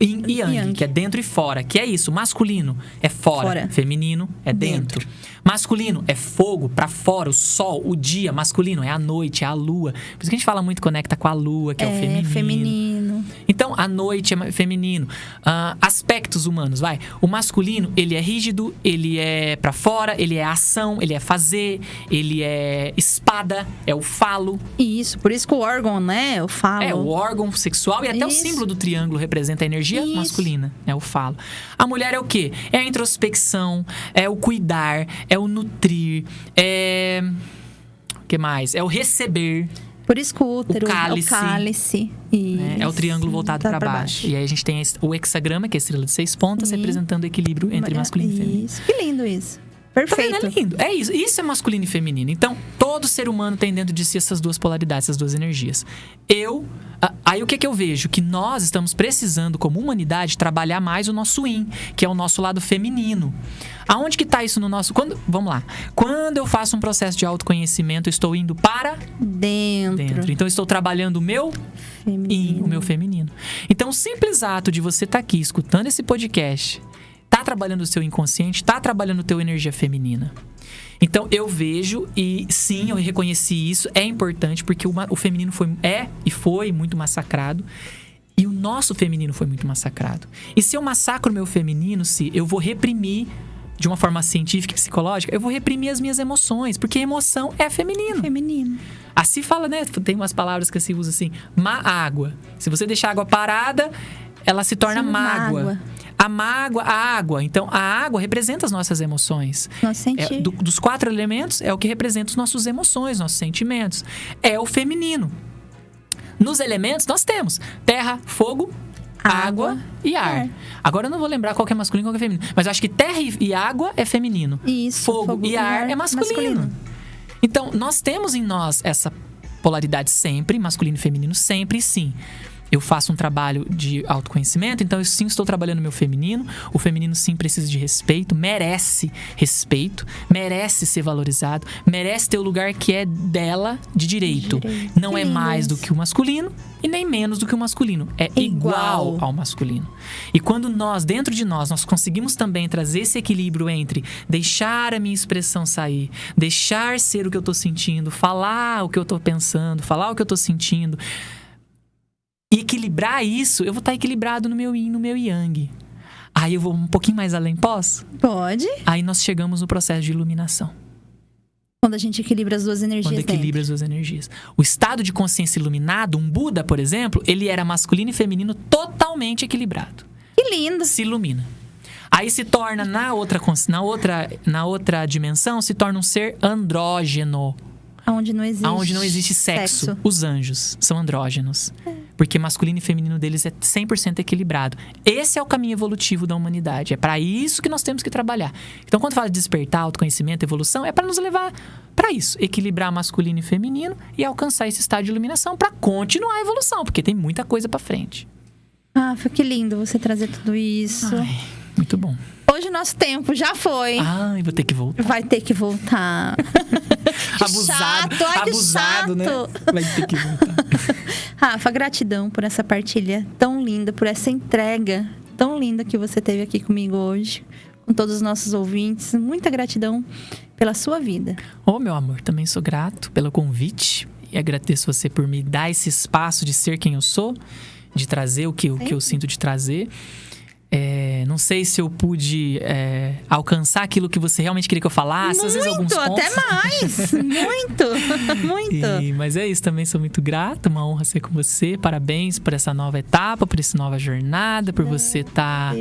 yin e yang, que é dentro e fora? Que é isso, masculino é fora. Feminino é dentro. Masculino é fogo, pra fora, o sol, o dia. Masculino é a noite, é a lua. Por isso que a gente fala muito, conecta com a lua, que é o feminino. Então, a noite é feminino. Aspectos humanos, vai. O masculino, ele é rígido, ele é pra fora, ele é ação, ele é fazer, ele é espada, é o falo. Isso, por isso que o órgão, né? O falo. É, o órgão sexual e até o símbolo do triângulo representa a energia masculina, é o falo. A mulher é o quê? É a introspecção, é o cuidar, é o nutrir, o que mais? É o receber. Por isso que o útero, o cálice. É o triângulo voltado para baixo. E aí a gente tem o hexagrama, que é a estrela de 6 pontas, representando o equilíbrio entre masculino e feminino. Isso, que lindo isso. Perfeito. Tá, é lindo. É isso. Isso é masculino e feminino. Então, todo ser humano tem dentro de si essas duas polaridades, essas duas energias. Aí o que eu vejo? Que nós estamos precisando, como humanidade, trabalhar mais o nosso yin, que é o nosso lado feminino. Aonde que tá isso no nosso... Vamos lá. Quando eu faço um processo de autoconhecimento, eu estou indo para... Dentro. Então, eu estou trabalhando o meu yin, o meu feminino. Então, o simples ato de você estar aqui, escutando esse podcast... Tá trabalhando o seu inconsciente, tá trabalhando a tua energia feminina. Então, eu vejo e sim, eu reconheci isso. É importante porque o feminino foi muito massacrado. E o nosso feminino foi muito massacrado. E se eu massacro o meu feminino, eu vou reprimir, de uma forma científica e psicológica, eu vou reprimir as minhas emoções. Porque emoção é feminino. Assim fala, né? Tem umas palavras que se usa assim. Água. Se você deixar a água parada, ela se torna mágoa. A mágoa, a água. Então, a água representa as nossas emoções. Nosso sentido. Dos 4 elementos, é o que representa as nossas emoções, nossos sentimentos. É o feminino. Nos elementos, nós temos terra, fogo, água e ar. Agora, eu não vou lembrar qual que é masculino e qual que é feminino. Mas eu acho que terra e água é feminino. Isso. Fogo e ar é masculino. Então, nós temos em nós essa polaridade sempre, masculino e feminino sempre, sim. Eu faço um trabalho de autoconhecimento, então eu sim estou trabalhando meu feminino. O feminino sim precisa de respeito, merece respeito, merece ser valorizado, merece ter o lugar que é dela de direito. Não é mais do que o masculino e nem menos do que o masculino. É igual ao masculino. E quando nós, dentro de nós conseguimos também trazer esse equilíbrio entre deixar a minha expressão sair, deixar ser o que eu estou sentindo, falar o que eu estou pensando, falar o que eu estou sentindo... E equilibrar isso, eu vou estar equilibrado no meu yin, no meu yang. Aí eu vou um pouquinho mais além, posso? Pode. Aí nós chegamos no processo de iluminação. Quando a gente equilibra as duas energias. Quando equilibra as duas energias. O estado de consciência iluminado, um Buda, por exemplo, ele era masculino e feminino totalmente equilibrado. Que lindo. Se ilumina. Aí se torna, na outra dimensão, se torna um ser andrógeno. Onde não existe sexo. Os anjos são andrógenos. Porque masculino e feminino deles é 100% equilibrado. Esse é o caminho evolutivo da humanidade. É para isso que nós temos que trabalhar. Então, quando fala de despertar, autoconhecimento, evolução, é para nos levar para isso. Equilibrar masculino e feminino e alcançar esse estado de iluminação para continuar a evolução. Porque tem muita coisa para frente. Que lindo você trazer tudo isso. Ai, muito bom. Hoje o nosso tempo já foi. Vou ter que voltar. Vai ter que voltar. Abusado, né? Vai ter que voltar. Rafa, gratidão por essa partilha tão linda, por essa entrega tão linda que você teve aqui comigo hoje. com todos os nossos ouvintes. Muita gratidão pela sua vida. Meu amor, também sou grato pelo convite. E agradeço você por me dar esse espaço de ser quem eu sou, de trazer o que eu sinto de trazer. Não sei se eu pude alcançar aquilo que você realmente queria que eu falasse. Muito, às vezes alguns pontos. Até mais. Muito. Mas é isso, também sou muito grato. Uma honra ser com você. Parabéns por essa nova etapa, por essa nova jornada, por você estar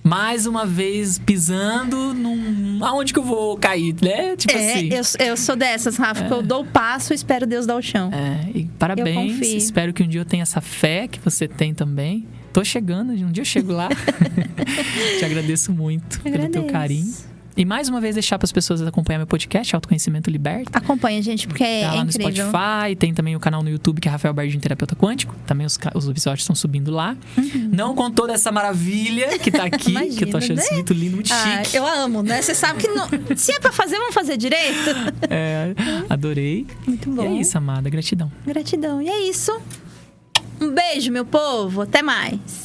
mais uma vez pisando aonde que eu vou cair, né? Tipo assim. Eu sou dessas, Rafa, que eu dou o passo e espero Deus dar o chão. E parabéns. Espero que um dia eu tenha essa fé que você tem também. Tô chegando, um dia eu chego lá. Te agradeço muito pelo teu carinho. E mais uma vez deixar para as pessoas acompanhar meu podcast, Autoconhecimento Liberta. Acompanha, gente, porque é lá incrível. No Spotify, tem também o canal no YouTube, que é Rafael Bardin, Terapeuta Quântico. Também os episódios estão subindo lá. Não com toda essa maravilha que tá aqui, Imagina, que eu tô achando isso muito lindo, muito chique. Eu amo, né? Você sabe que se é pra fazer, vamos fazer direito. Adorei. Muito bom. E é isso, amada. Gratidão. Gratidão. E é isso. Um beijo, meu povo. Até mais.